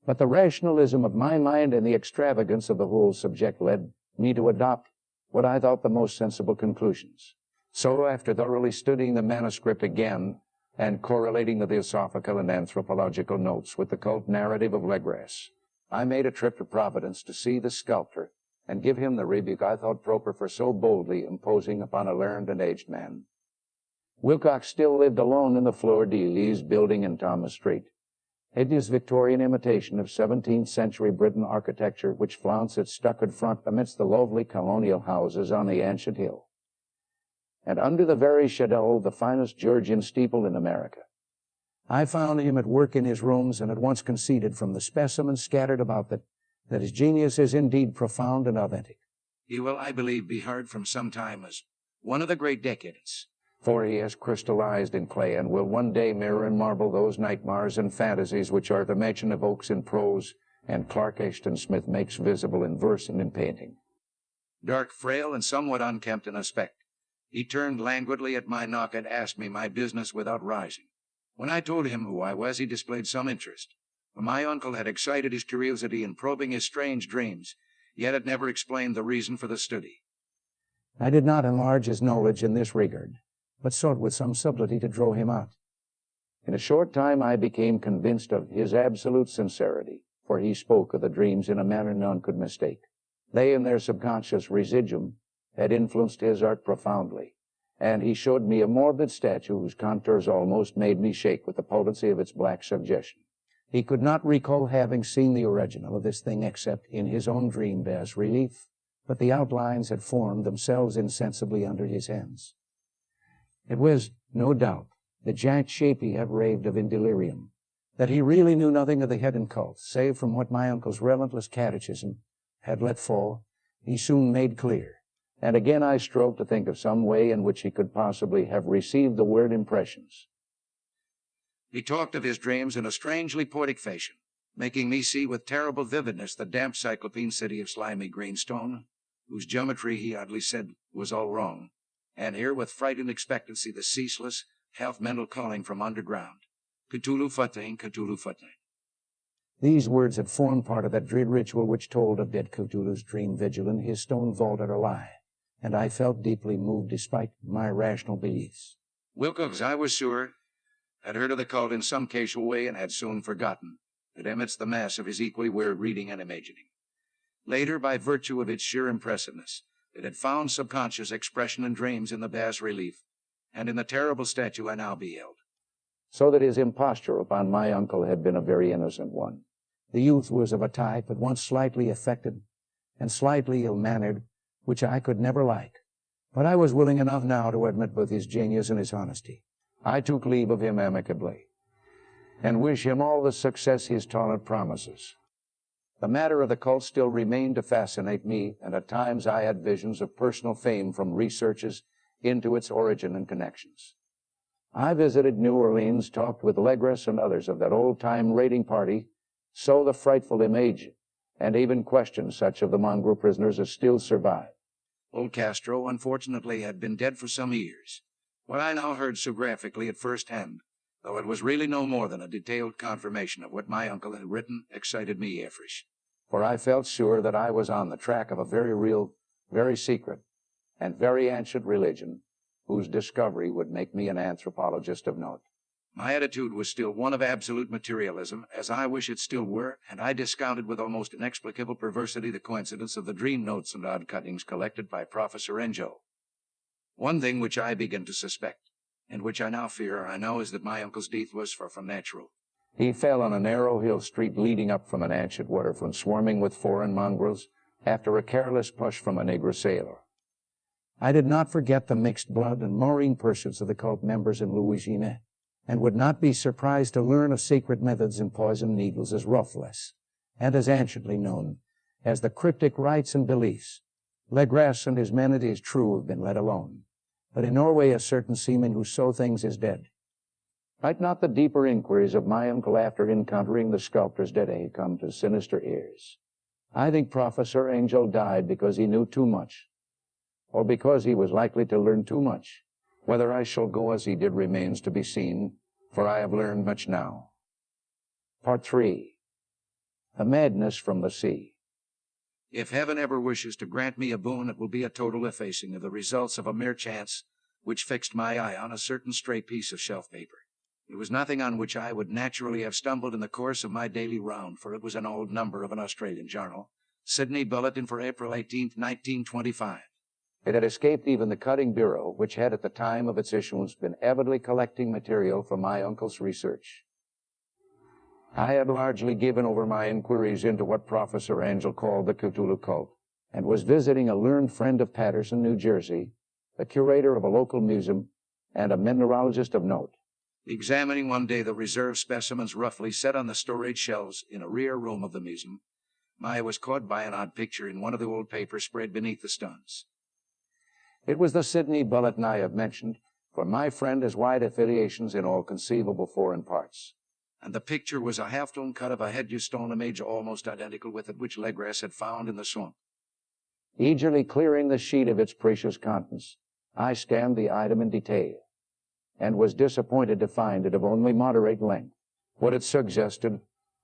But the rationalism of my mind and the extravagance of the whole subject led me to adopt what I thought the most sensible conclusions. So, after thoroughly studying the manuscript again and correlating the theosophical and anthropological notes with the cult narrative of Legras, I made a trip to Providence to see the sculptor and give him the rebuke I thought proper for so boldly imposing upon a learned and aged man. Wilcox still lived alone in the Fleur de Lis building in Thomas Street. Hideous Victorian imitation of 17th century Britain architecture which flaunts its stuccoed front amidst the lovely colonial houses on the ancient hill. And under the very shadow of the finest Georgian steeple in America. I found him at work in his rooms and at once conceded from the specimens scattered about that his genius is indeed profound and authentic. He will, I believe, be heard from some time as one of the great decadents. For he has crystallized in clay and will one day mirror in marble those nightmares and fantasies which Arthur Machen evokes in prose and Clark Ashton Smith makes visible in verse and in painting. Dark, frail, and somewhat unkempt in aspect, he turned languidly at my knock and asked me my business without rising. When I told him who I was, he displayed some interest. For my uncle had excited his curiosity in probing his strange dreams, yet had never explained the reason for the study. I did not enlarge his knowledge in this regard, but sought with some subtlety to draw him out. In a short time I became convinced of his absolute sincerity, for he spoke of the dreams in a manner none could mistake. They, in their subconscious residuum, had influenced his art profoundly, and he showed me a morbid statue whose contours almost made me shake with the potency of its black suggestion. He could not recall having seen the original of this thing except in his own dream bas relief, but the outlines had formed themselves insensibly under his hands. It was No doubt that Jack Shapey had raved of in delirium, that he really knew nothing of the head and cult, save from what my uncle's relentless catechism had let fall, he soon made clear. And again I strove to think of some way in which he could possibly have received the word impressions. He talked of his dreams in a strangely poetic fashion, making me see with terrible vividness the damp cyclopean city of slimy greenstone, whose geometry, he oddly said, was all wrong, and hear with frightened expectancy the ceaseless, half-mental calling from underground, Cthulhu Fatain, Cthulhu Fatain. These words had formed part of that dread ritual which told of dead Cthulhu's dream vigil in his stone vault at Ely, and I felt deeply moved despite my rational beliefs. Wilcox, I was sure, had heard of the cult in some casual way and had soon forgotten it amidst the mass of his equally weird reading and imagining. Later, by virtue of its sheer impressiveness, it had found subconscious expression in dreams in the bas relief and in the terrible statue I now beheld. So that his imposture upon my uncle had been a very innocent one. The youth was of a type at once slightly affected and slightly ill-mannered, which I could never like. But I was willing enough now to admit both his genius and his honesty. I took leave of him amicably, and wish him all the success his talent promises. The matter of the cult still remained to fascinate me, and at times I had visions of personal fame from researches into its origin and connections. I visited New Orleans, talked with Legras and others of that old-time raiding party, saw the frightful image, and even questioned such of the mongrel prisoners as still survived. Old Castro, unfortunately, had been dead for some years. What I now heard so graphically at first hand, though it was really no more than a detailed confirmation of what my uncle had written, excited me afresh. For I felt sure that I was on the track of a very real, very secret, and very ancient religion, whose discovery would make me an anthropologist of note. My attitude was still one of absolute materialism, as I wish it still were, and I discounted with almost inexplicable perversity the coincidence of the dream notes and odd cuttings collected by Professor Angel. One thing which I begin to suspect, and which I now fear I know, is that my uncle's death was far from natural. He fell on a narrow hill street leading up from an ancient waterfront swarming with foreign mongrels after a careless push from a Negro sailor. I did not forget the mixed blood and maureen pursuits of the cult members in Louisiana, and would not be surprised to learn of secret methods in poison needles as ruthless, and as anciently known, as the cryptic rites and beliefs. Legras and his men, it is true, have been let alone, but in Norway a certain seaman who saw things is dead. Might not the deeper inquiries of my uncle after encountering the sculptor's dead come to sinister ears? I think Professor Angel died because he knew too much, or because he was likely to learn too much. Whether I shall go as he did remains to be seen, for I have learned much now. Part 3. The Madness from the Sea. If heaven ever wishes to grant me a boon, it will be a total effacing of the results of a mere chance which fixed my eye on a certain stray piece of shelf paper. It was nothing on which I would naturally have stumbled in the course of my daily round, for it was an old number of an Australian journal, Sydney Bulletin for April 18, 1925. It had escaped even the cutting bureau, which had at the time of its issuance been avidly collecting material for my uncle's research. I had largely given over my inquiries into what Professor Angel called the Cthulhu cult, and was visiting a learned friend of Patterson, New Jersey, the curator of a local museum, and a mineralogist of note. Examining one day the reserve specimens roughly set on the storage shelves in a rear room of the museum, my eye was caught by an odd picture in one of the old papers spread beneath the stones. It was the Sydney Bulletin I have mentioned, for my friend has wide affiliations in all conceivable foreign parts. And the picture was a half-tone cut of a headstone image almost identical with it which Legras had found in the swamp. Eagerly clearing the sheet of its precious contents, I scanned the item in detail, and was disappointed to find it of only moderate length. What it suggested,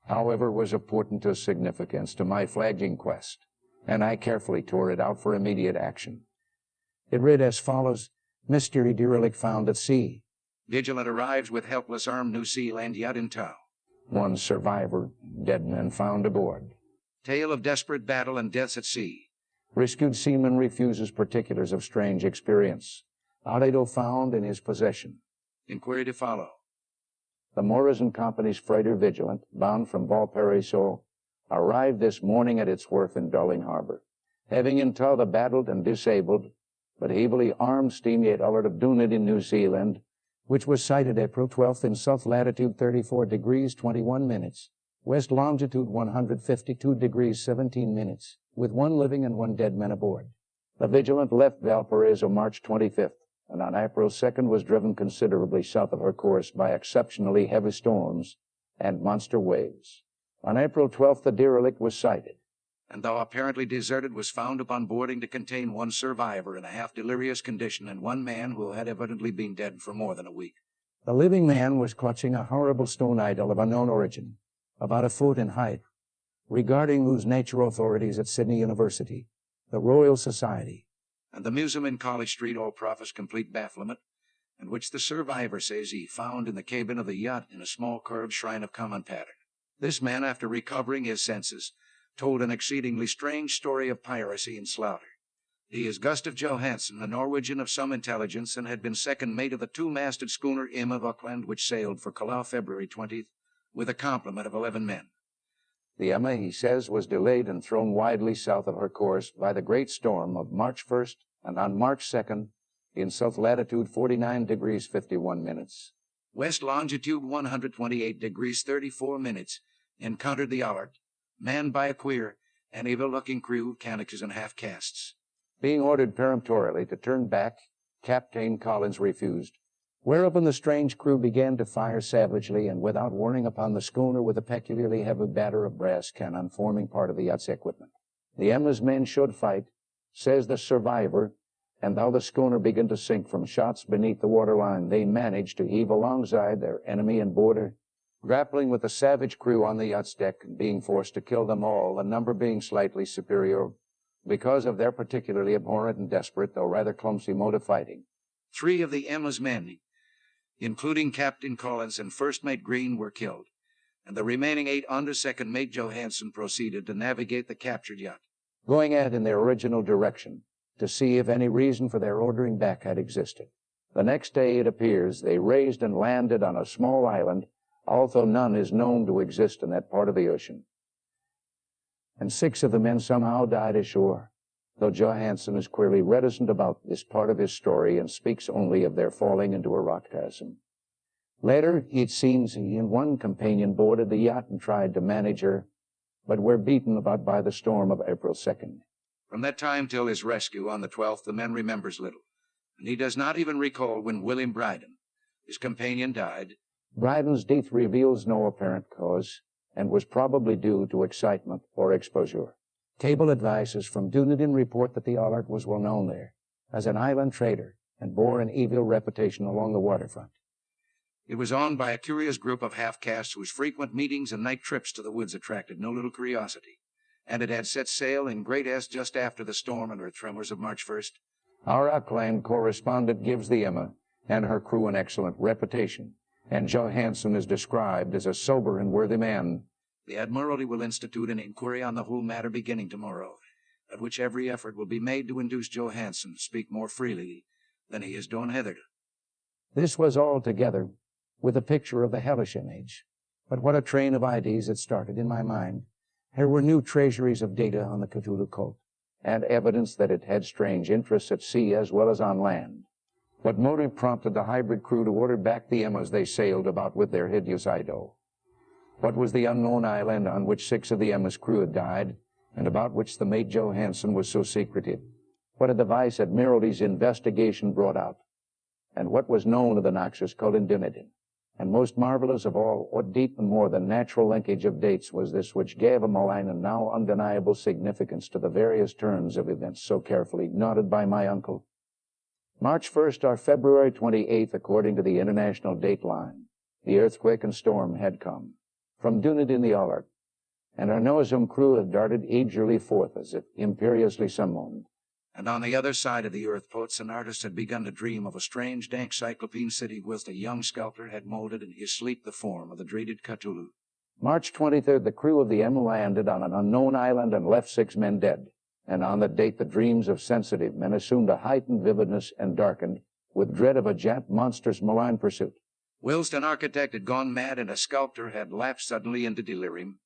however, was of portentous significance to my flagging quest, and I carefully tore it out for immediate action. It read as follows: Mystery derelict found at sea. Vigilant arrives with helpless armed New Zealand yacht in tow. One survivor, dead men found aboard. Tale of desperate battle and deaths at sea. Rescued seaman refuses particulars of strange experience. Auredo found in his possession. Inquiry to follow. The Morrison Company's freighter Vigilant, bound from Valparaiso, arrived this morning at its wharf in Darling Harbor, having in tow the battered and disabled, but heavily armed steam yacht Alert of Dunedin in New Zealand, which was sighted April 12th in south latitude 34 degrees 21 minutes, west longitude 152 degrees 17 minutes, with 1 living and 1 dead man aboard. The Vigilant left Valparaiso March 25th, and on April 2nd was driven considerably south of her course by exceptionally heavy storms and monster waves. On April 12th, the derelict was sighted, and though apparently deserted, was found upon boarding to contain 1 survivor in a half-delirious condition and 1 man who had evidently been dead for more than a week. The living man was clutching a horrible stone idol of unknown origin, about 1 foot in height, regarding whose nature authorities at Sydney University, the Royal Society, and the museum in College Street all profess complete bafflement, and which the survivor says he found in the cabin of the yacht in a small curved shrine of common pattern. This man, after recovering his senses, told an exceedingly strange story of piracy and slaughter. He is Gustav Johansen, a Norwegian of some intelligence, and had been second mate of the 2-masted schooner Im of Auckland, which sailed for Callao February 20th, with a complement of 11 men. The Emma, he says, was delayed and thrown widely south of her course by the great storm of March 1st, and on March 2nd, in south latitude 49 degrees 51 minutes, west longitude 128 degrees 34 minutes, encountered the Allard, manned by a queer and evil-looking crew of canakas and half-castes. Being ordered peremptorily to turn back, Captain Collins refused, whereupon the strange crew began to fire savagely and without warning upon the schooner with a peculiarly heavy batter of brass cannon forming part of the yacht's equipment. The Emma's men should fight, says the survivor, and though the schooner began to sink from shots beneath the waterline, they managed to heave alongside their enemy and board her, grappling with the savage crew on the yacht's deck and being forced to kill them all, the number being slightly superior because of their particularly abhorrent and desperate, though rather clumsy, mode of fighting. 3 of the Emma's men, including Captain Collins and First Mate Green, were killed, and the remaining 8 under Second Mate Johansen proceeded to navigate the captured yacht, going ahead in their original direction to see if any reason for their ordering back had existed. The next day, it appears, they raised and landed on a small island, although none is known to exist in that part of the ocean. And 6 of the men somehow died ashore, though Johansen is clearly reticent about this part of his story and speaks only of their falling into a rock chasm. Later, it seems he and 1 companion boarded the yacht and tried to manage her, but were beaten about by the storm of April 2nd. From that time till his rescue on the 12th, the man remembers little, and he does not even recall when William Bryden, his companion, died. Bryden's death reveals no apparent cause, and was probably due to excitement or exposure. Cable advices from Dunedin report that the Allard was well known there as an island trader and bore an evil reputation along the waterfront. It was owned by a curious group of half-castes whose frequent meetings and night trips to the woods attracted no little curiosity, and it had set sail in great haste just after the storm and earth tremors of March 1st. Our acclaimed correspondent gives the Emma and her crew an excellent reputation, and Johansen is described as a sober and worthy man. The Admiralty will institute an inquiry on the whole matter beginning tomorrow, at which every effort will be made to induce Johansen to speak more freely than he has done hitherto. This was altogether with a picture of the hellish image, but what a train of ideas it started in my mind. Here were new treasuries of data on the Cthulhu cult, and evidence that it had strange interests at sea as well as on land. What motive prompted the hybrid crew to order back the Emmas they sailed about with their hideous idol? What was the unknown island on which 6 of the Emma's crew had died, and about which the mate Johansen was so secretive? What had the Vice Admiralty's investigation brought out? And what was known of the noxious cult in Dunedin? And most marvelous of all, what deep and more than natural linkage of dates was this which gave a malign and now undeniable significance to the various turns of events so carefully noted by my uncle? March 1st or February 28th, according to the international date line, the earthquake and storm had come. From Dunedin the Allard, and our Noazum crew had darted eagerly forth as if imperiously summoned. And on the other side of the earth, poets and artists had begun to dream of a strange, dank cyclopean city, whilst a young sculptor had molded in his sleep the form of the dreaded Cthulhu. March 23rd, the crew of the Emma landed on an unknown island and left 6 men dead. And on that date, the dreams of sensitive men assumed a heightened vividness and darkened with dread of a giant monster's malign pursuit. Whilst an architect had gone mad and a sculptor had lapsed suddenly into delirium.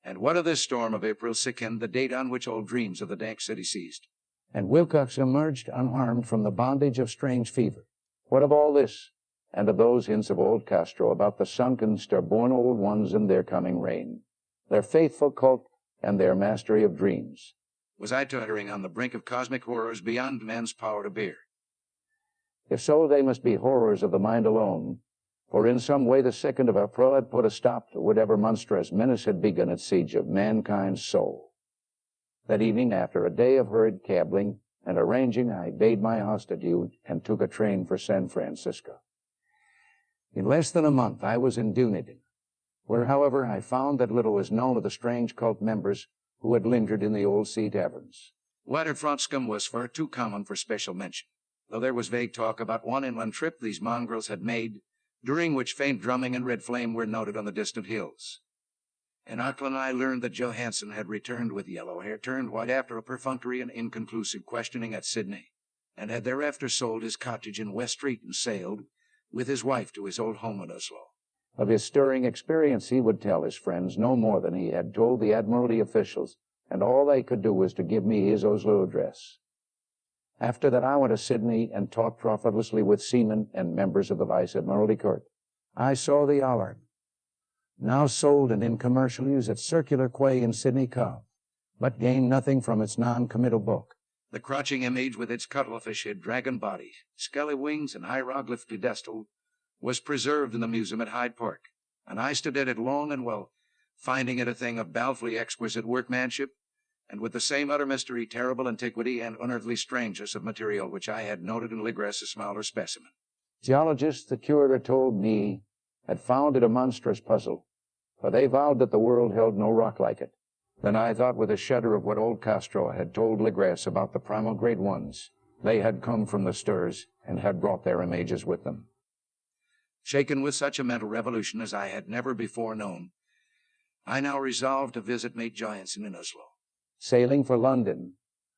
And what of this storm of April 2nd, the date on which all dreams of the dank city ceased? And Wilcox emerged unharmed from the bondage of strange fever. What of all this? and of those hints of old Castro about the sunken, star-born old ones and their coming reign, their faithful cult and their mastery of dreams. Was I tottering on the brink of cosmic horrors beyond man's power to bear? If so, they must be horrors of the mind alone, for in some way the second of April had put a stop to whatever monstrous menace had begun its siege of mankind's soul. That evening, after a day of hurried cabbling and arranging, I bade my host adieu and took a train for San Francisco. In less than a month, I was in Dunedin, where, however, I found that little was known of the strange cult members who had lingered in the old sea taverns. Waterfront scum was far too common for special mention, though there was vague talk about one inland trip these mongrels had made, during which faint drumming and red flame were noted on the distant hills. In Auckland, I learned that Johansen had returned with yellow hair turned white after a perfunctory and inconclusive questioning at Sydney, and had thereafter sold his cottage in West Street and sailed, with his wife, to his old home in Oslo. Of his stirring experience, he would tell his friends no more than he had told the Admiralty officials, and all they could do was to give me his Oslo address. After that, I went to Sydney and talked profitlessly with seamen and members of the Vice Admiralty Court. I saw the Allard, now sold and in commercial use at Circular Quay in Sydney Cove, but gained nothing from its non-committal book. The crouching image with its cuttlefish-head dragon body, scaly wings, and hieroglyph pedestal was preserved in the museum at Hyde Park, and I stood at it long and well, finding it a thing of balefully exquisite workmanship, and with the same utter mystery, terrible antiquity, and unearthly strangeness of material which I had noted in Ligras's smaller specimen. Geologists, the curator told me, had found it a monstrous puzzle, for they vowed that the world held no rock like it. Then I thought with a shudder of what old Castro had told Ligras about the primal great ones. They had come from the stars and had brought their images with them. Shaken with such a mental revolution as I had never before known, I now resolved to visit mate Johansen in Oslo. Sailing for London,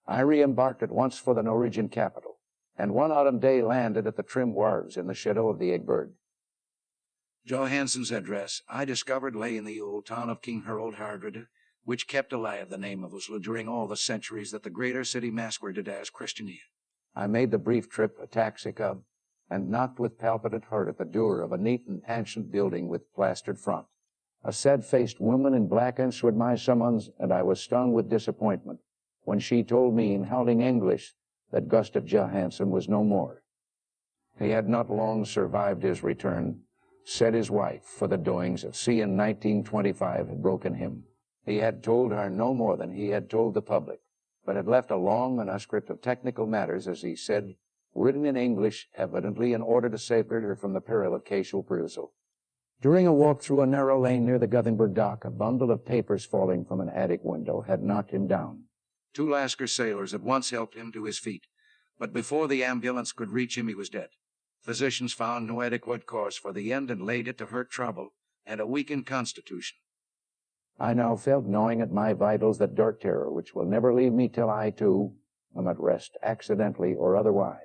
I re-embarked at once for the Norwegian capital, and one autumn day landed at the trim wharves in the shadow of the Egbird. Johansen's address, I discovered, lay in the old town of King Harold Hardred, which kept alive the name of Oslo during all the centuries that the greater city masqueraded as Christiania. I made the brief trip a taxicab, and knocked with palpitant heart at the door of a neat and ancient building with plastered front. A sad-faced woman in black answered my summons, and I was stung with disappointment when she told me in howling English that Gustav Johansen was no more. He had not long survived his return, said his wife, for the doings of sea in 1925 had broken him. He had told her no more than he had told the public, but had left a long manuscript of technical matters, as he said, written in English, evidently in order to safeguard her from the peril of casual perusal. During a walk through a narrow lane near the Gothenburg dock, a bundle of papers falling from an attic window had knocked him down. 2 Lascar sailors at once helped him to his feet, but before the ambulance could reach him, he was dead. Physicians found no adequate cause for the end and laid it to her trouble and a weakened constitution. I now felt gnawing at my vitals that dark terror which will never leave me till I, too, am at rest, accidentally or otherwise.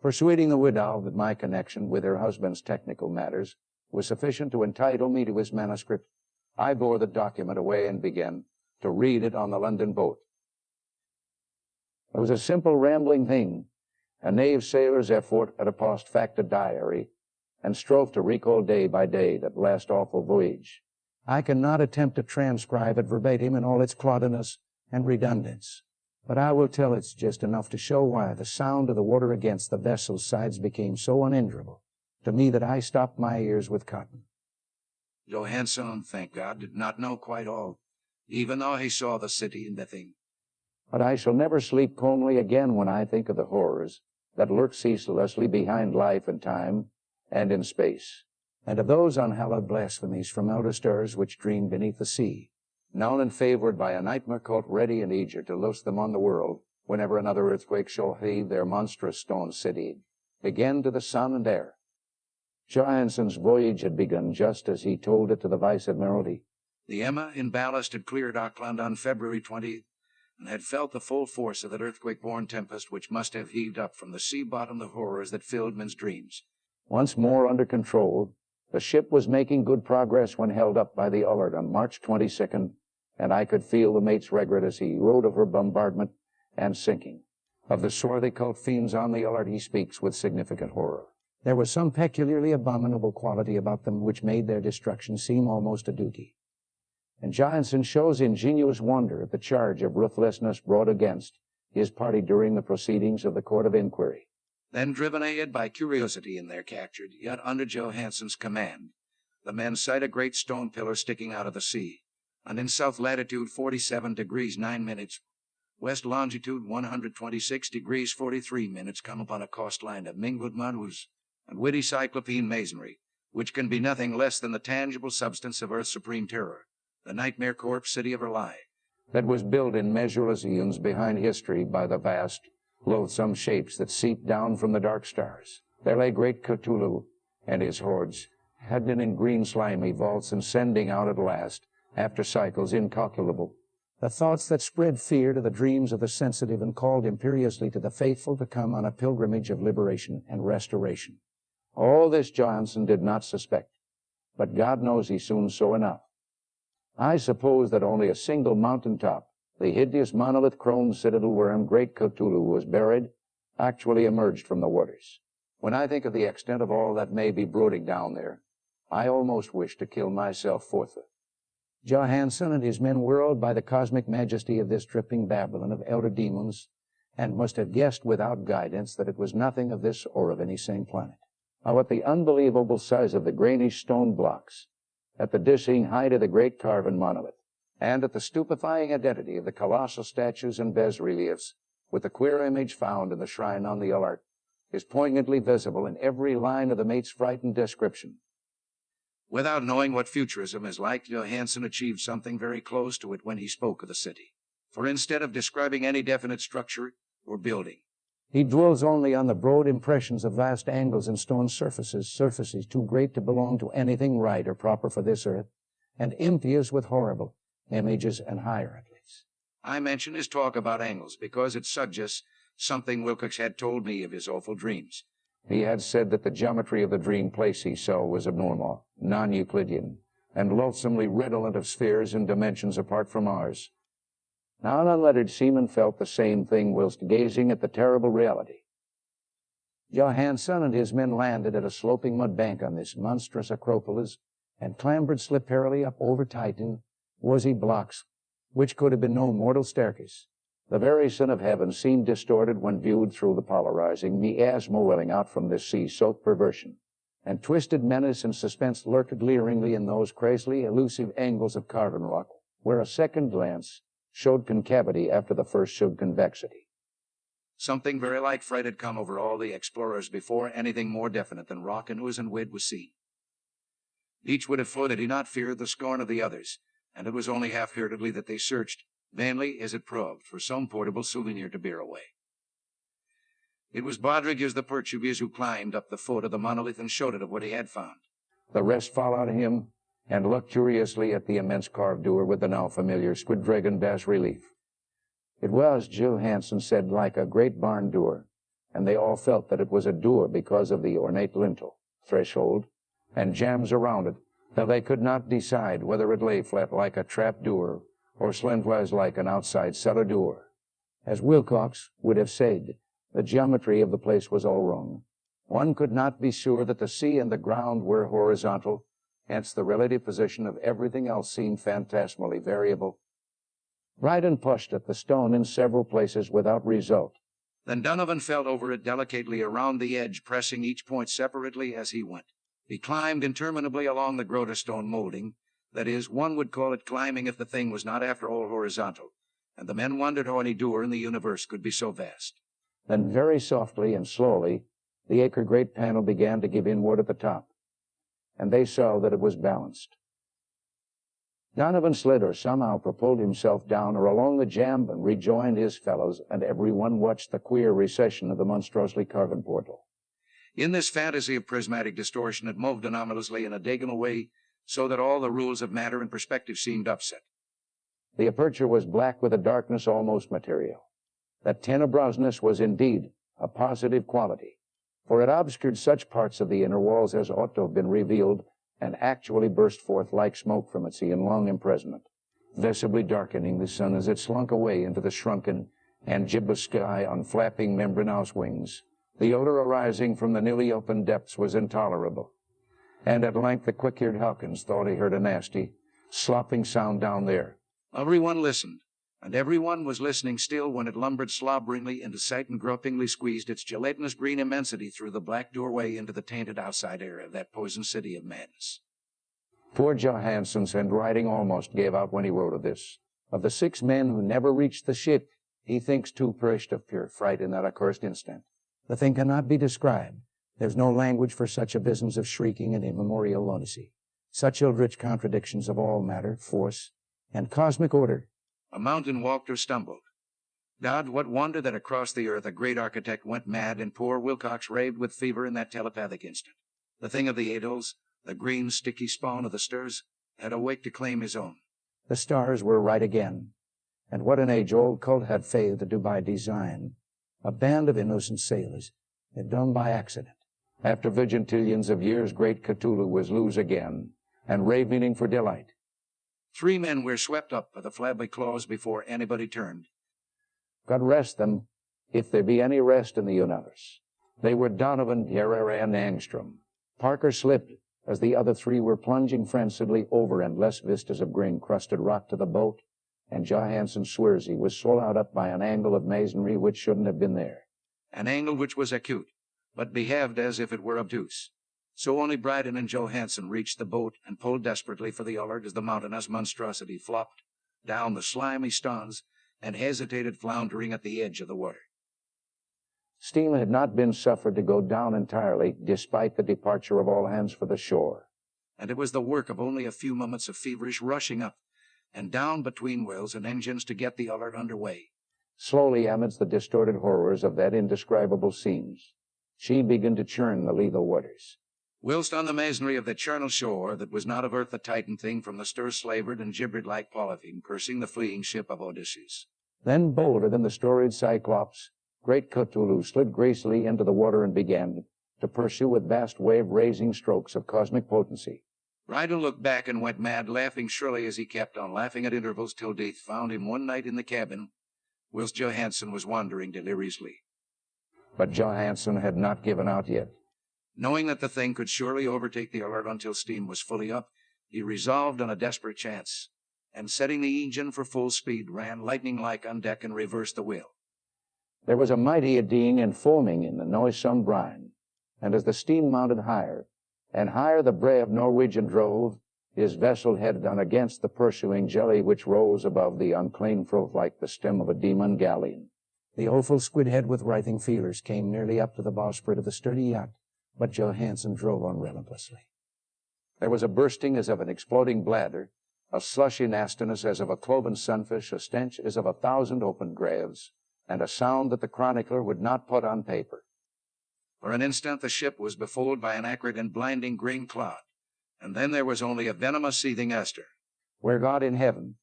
Persuading the widow that my connection with her husband's technical matters was sufficient to entitle me to his manuscript, I bore the document away and began to read it on the London boat. It was a simple, rambling thing, a knave sailor's effort at a post-facta diary, and strove to recall day by day that last awful voyage. I cannot attempt to transcribe it verbatim in all its cloudiness and redundance, but I will tell it's just enough to show why the sound of the water against the vessel's sides became so unendurable to me that I stopped my ears with cotton. Johansen, thank God, did not know quite all, even though he saw the city and the thing. But I shall never sleep calmly again when I think of the horrors that lurk ceaselessly behind life and time and in space, and of those unhallowed blasphemies from outer stars which dream beneath the sea, known and favored by a nightmare cult ready and eager to loose them on the world whenever another earthquake shall heave their monstrous stone city again to the sun and air. Johansen's voyage had begun just as he told it to the Vice Admiralty. The Emma in ballast had cleared Auckland on February 20th, and had felt the full force of that earthquake-born tempest which must have heaved up from the sea bottom the horrors that filled men's dreams. Once more under control, the ship was making good progress when held up by the Ullard on March 22nd, and I could feel the mate's regret as he wrote of her bombardment and sinking. Of the swarthy cult fiends on the Ullard he speaks with significant horror. There was some peculiarly abominable quality about them which made their destruction seem almost a duty. And Johansen shows ingenuous wonder at the charge of ruthlessness brought against his party during the proceedings of the Court of Inquiry. Then, driven ahead by curiosity in their capture, yet under Johansen's command, the men sight a great stone pillar sticking out of the sea, and in south latitude 47 degrees 9 minutes, west longitude 126 degrees 43 minutes, come upon a coastline of mingled marvels and witty cyclopean masonry, which can be nothing less than the tangible substance of Earth's supreme terror, the nightmare corpse city of Erlai, that was built in measureless eons behind history by the vast, loathsome shapes that seep down from the dark stars. There lay great Cthulhu and his hordes, hidden in green slimy vaults and sending out at last, after cycles incalculable, the thoughts that spread fear to the dreams of the sensitive and called imperiously to the faithful to come on a pilgrimage of liberation and restoration. All this Johansen did not suspect, but God knows he soon saw enough. I suppose that only a single mountaintop, the hideous monolith-crowned citadel wherein great Cthulhu was buried, actually emerged from the waters. When I think of the extent of all that may be brooding down there, I almost wish to kill myself forthwith. Johansen and his men were awed by the cosmic majesty of this dripping Babylon of elder demons, and must have guessed without guidance that it was nothing of this or of any sane planet. Now, at the unbelievable size of the greenish stone blocks, at the dizzying height of the great carven monolith, and at the stupefying identity of the colossal statues and bas-reliefs, with the queer image found in the shrine on the alert, is poignantly visible in every line of the mate's frightened description. Without knowing what futurism is like, Johansen achieved something very close to it when he spoke of the city. For instead of describing any definite structure or building, he dwells only on the broad impressions of vast angles and stone surfaces too great to belong to anything right or proper for this earth, and impious with horrible images and hieroglyphs. I mention his talk about angles because it suggests something Wilcox had told me of his awful dreams. He had said that the geometry of the dream place he saw was abnormal, non-Euclidean, and loathsomely redolent of spheres and dimensions apart from ours. Now an unlettered seaman felt the same thing whilst gazing at the terrible reality. Johansen and his men landed at a sloping mud bank on this monstrous acropolis and clambered slipperily up over Titan, woolly blocks, which could have been no mortal staircase. The very Son of Heaven seemed distorted when viewed through the polarizing miasma welling out from this sea-soaked perversion, and twisted menace and suspense lurked leeringly in those crazily elusive angles of carven rock, where a second glance showed concavity after the first showed convexity. Something very like fright had come over all the explorers before anything more definite than rock and ooze and weed was seen. Each would have thought that he not feared the scorn of the others, and it was only half-heartedly that they searched, vainly as it proved, for some portable souvenir to bear away. It was Rodriguez the Portuguese who climbed up the foot of the monolith and showed it of what he had found. The rest followed him and looked curiously at the immense carved door with the now familiar squid dragon bas-relief. It was, Johansen said, like a great barn door, and they all felt that it was a door because of the ornate lintel, threshold, and jambs around it, though they could not decide whether it lay flat like a trap door or slantwise like an outside cellar door. As Wilcox would have said, the geometry of the place was all wrong. One could not be sure that the sea and the ground were horizontal, hence the relative position of everything else seemed phantasmally variable. Dryden pushed at the stone in several places without result. Then Donovan felt over it delicately around the edge, pressing each point separately as he went. He climbed interminably along the grota stone molding. That is, one would call it climbing if the thing was not after all horizontal, and the men wondered how any door in the universe could be so vast. Then very softly and slowly, the acre-great panel began to give inward at the top, and they saw that it was balanced. Donovan slid or somehow propelled himself down or along the jamb and rejoined his fellows, and everyone watched the queer recession of the monstrously carven portal. In this fantasy of prismatic distortion, it moved anomalously in a diagonal way, so that all the rules of matter and perspective seemed upset. The aperture was black with a darkness almost material. That tenebrousness was indeed a positive quality, for it obscured such parts of the inner walls as ought to have been revealed and actually burst forth like smoke from its eon long imprisonment, visibly darkening the sun as it slunk away into the shrunken and gibbous sky on flapping membranous wings The odor arising from the newly opened depths was intolerable, and at length the quick-eared Hawkins thought he heard a nasty, slopping sound down there. Everyone listened, and everyone was listening still when it lumbered slobberingly into sight and gropingly squeezed its gelatinous green immensity through the black doorway into the tainted outside air of that poison city of madness. Poor Johansson's handwriting almost gave out when he wrote of this. Of the 6 men who never reached the ship, he thinks 2 perished of pure fright in that accursed instant. The thing cannot be described. There's no language for such abysms of shrieking and immemorial lunacy. Such eldritch contradictions of all matter, force, and cosmic order. A mountain walked or stumbled. God, what wonder that across the earth a great architect went mad and poor Wilcox raved with fever in that telepathic instant. The thing of the Adels, the green, sticky spawn of the stars, had awaked to claim his own. The stars were right again. And what an age-old cult had failed to do by design, a band of innocent sailors had done by accident. After vigintillions of years, great Cthulhu was loose again, and ravening for delight. 3 men were swept up by the flabby claws before anybody turned. God rest them, if there be any rest in the universe. They were Donovan, Yerera, and Angstrom. Parker slipped as the other 3 were plunging frenziedly over endless vistas of grain-crusted rock to the boat, and Johansson Swersey was swallowed up by an angle of masonry which shouldn't have been there. An angle which was acute, but behaved as if it were obtuse. So only Bryden and Johansson reached the boat and pulled desperately for the ullard as the mountainous monstrosity flopped down the slimy stones and hesitated, floundering at the edge of the water. Steam had not been suffered to go down entirely, despite the departure of all hands for the shore. And it was the work of only a few moments of feverish rushing up and down between wheels and engines to get the ullard under way. Slowly, amidst the distorted horrors of that indescribable scenes, she began to churn the lethal waters. Whilst on the masonry of the charnel shore that was not of earth the Titan thing from the stir-slavered and gibbered like Polypheme cursing the fleeing ship of Odysseus. Then, bolder than the storied Cyclops, great Cthulhu slid gracefully into the water and began to pursue with vast wave-raising strokes of cosmic potency. Bryden looked back and went mad, laughing shrilly as he kept on laughing at intervals till death found him one night in the cabin, whilst Johansson was wandering deliriously. But Johansson had not given out yet. Knowing that the thing could surely overtake the ullard until steam was fully up, he resolved on a desperate chance, and setting the engine for full speed, ran lightning-like on deck and reversed the wheel. There was a mighty eddying and foaming in the noisome brine, and as the steam mounted higher, and higher the brave Norwegian drove, his vessel headed on against the pursuing jelly which rose above the unclean froth like the stem of a demon galleon. The awful squid head with writhing feelers came nearly up to the bowsprit of the sturdy yacht, but Johansson drove on relentlessly. There was a bursting as of an exploding bladder, a slushy nastiness as of a cloven sunfish, a stench as of 1,000 open graves, and a sound that the chronicler would not put on paper. For an instant the ship was befooled by an acrid and blinding green cloud, and then there was only a venomous seething ester. Where God in heaven,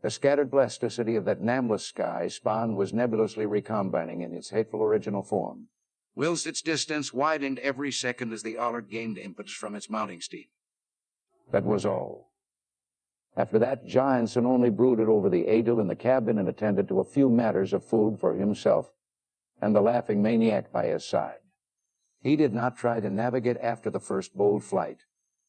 the scattered plasticity of that nameless sky spawn was nebulously recombining in its hateful original form, whilst its distance widened every second as the ullard gained impetus from its mounting steam. That was all. After that, Johansson only brooded over the Adel in the cabin and attended to a few matters of food for himself and the laughing maniac by his side. He did not try to navigate after the first bold flight,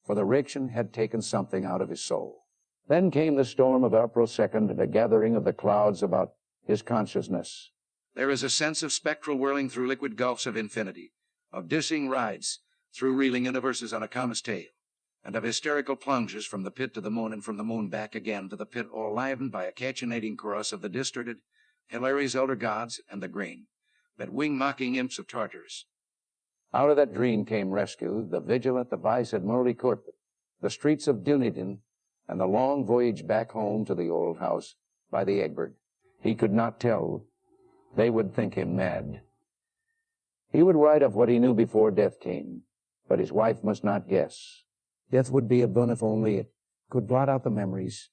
for the Riction had taken something out of his soul. Then came the storm of April 2nd and a gathering of the clouds about his consciousness. There is a sense of spectral whirling through liquid gulfs of infinity, of dissing rides through reeling universes on a comet's tail, and of hysterical plunges from the pit to the moon and from the moon back again to the pit, all livened by a cachinating chorus of the distorted, hilarious elder gods and the green, but wing-mocking imps of Tartarus. Out of that dream came rescue, the vigilant, the vice admiralty court, the streets of Dunedin, and the long voyage back home to the old house by the Egbert. He could not tell. They would think him mad. He would write of what he knew before death came, but his wife must not guess. Death would be a boon if only it could blot out the memories.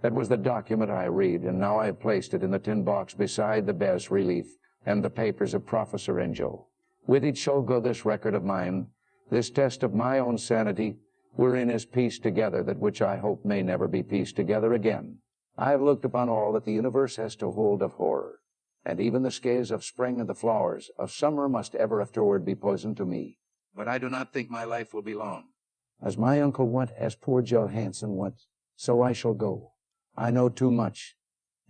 That was the document I read, and now I have placed it in the tin box beside the bas relief and the papers of Professor Angel. With it shall go this record of mine, this test of my own sanity, wherein is pieced together that which I hope may never be pieced together again. I have looked upon all that the universe has to hold of horror, and even the scares of spring and the flowers of summer must ever afterward be poison to me. But I do not think my life will be long. As my uncle went, as poor Johansen went, so I shall go. I know too much,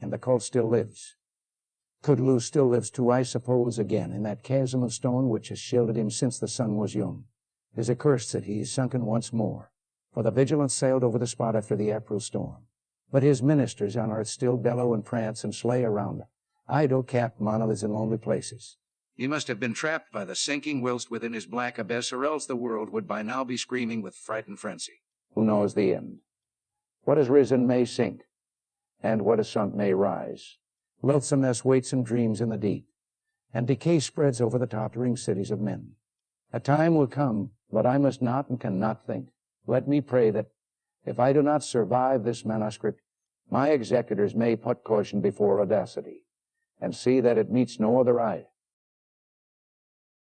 and the cult still lives. Cthulhu still lives too, I suppose, again, in that chasm of stone which has shielded him since the sun was young. 'Tis accursed that he is sunken once more, for the Vigilance sailed over the spot after the April storm. But his ministers on earth still bellow and prance and slay around idle-capped monoliths in lonely places. He must have been trapped by the sinking whilst within his black abyss, or else the world would by now be screaming with fright and frenzy. Who knows the end? What is risen may sink, and what is sunk may rise. Loathsomeness waits and dreams in the deep, and decay spreads over the tottering cities of men. A time will come, but I must not and cannot think. Let me pray that, if I do not survive this manuscript, my executors may put caution before audacity, and see that it meets no other eye.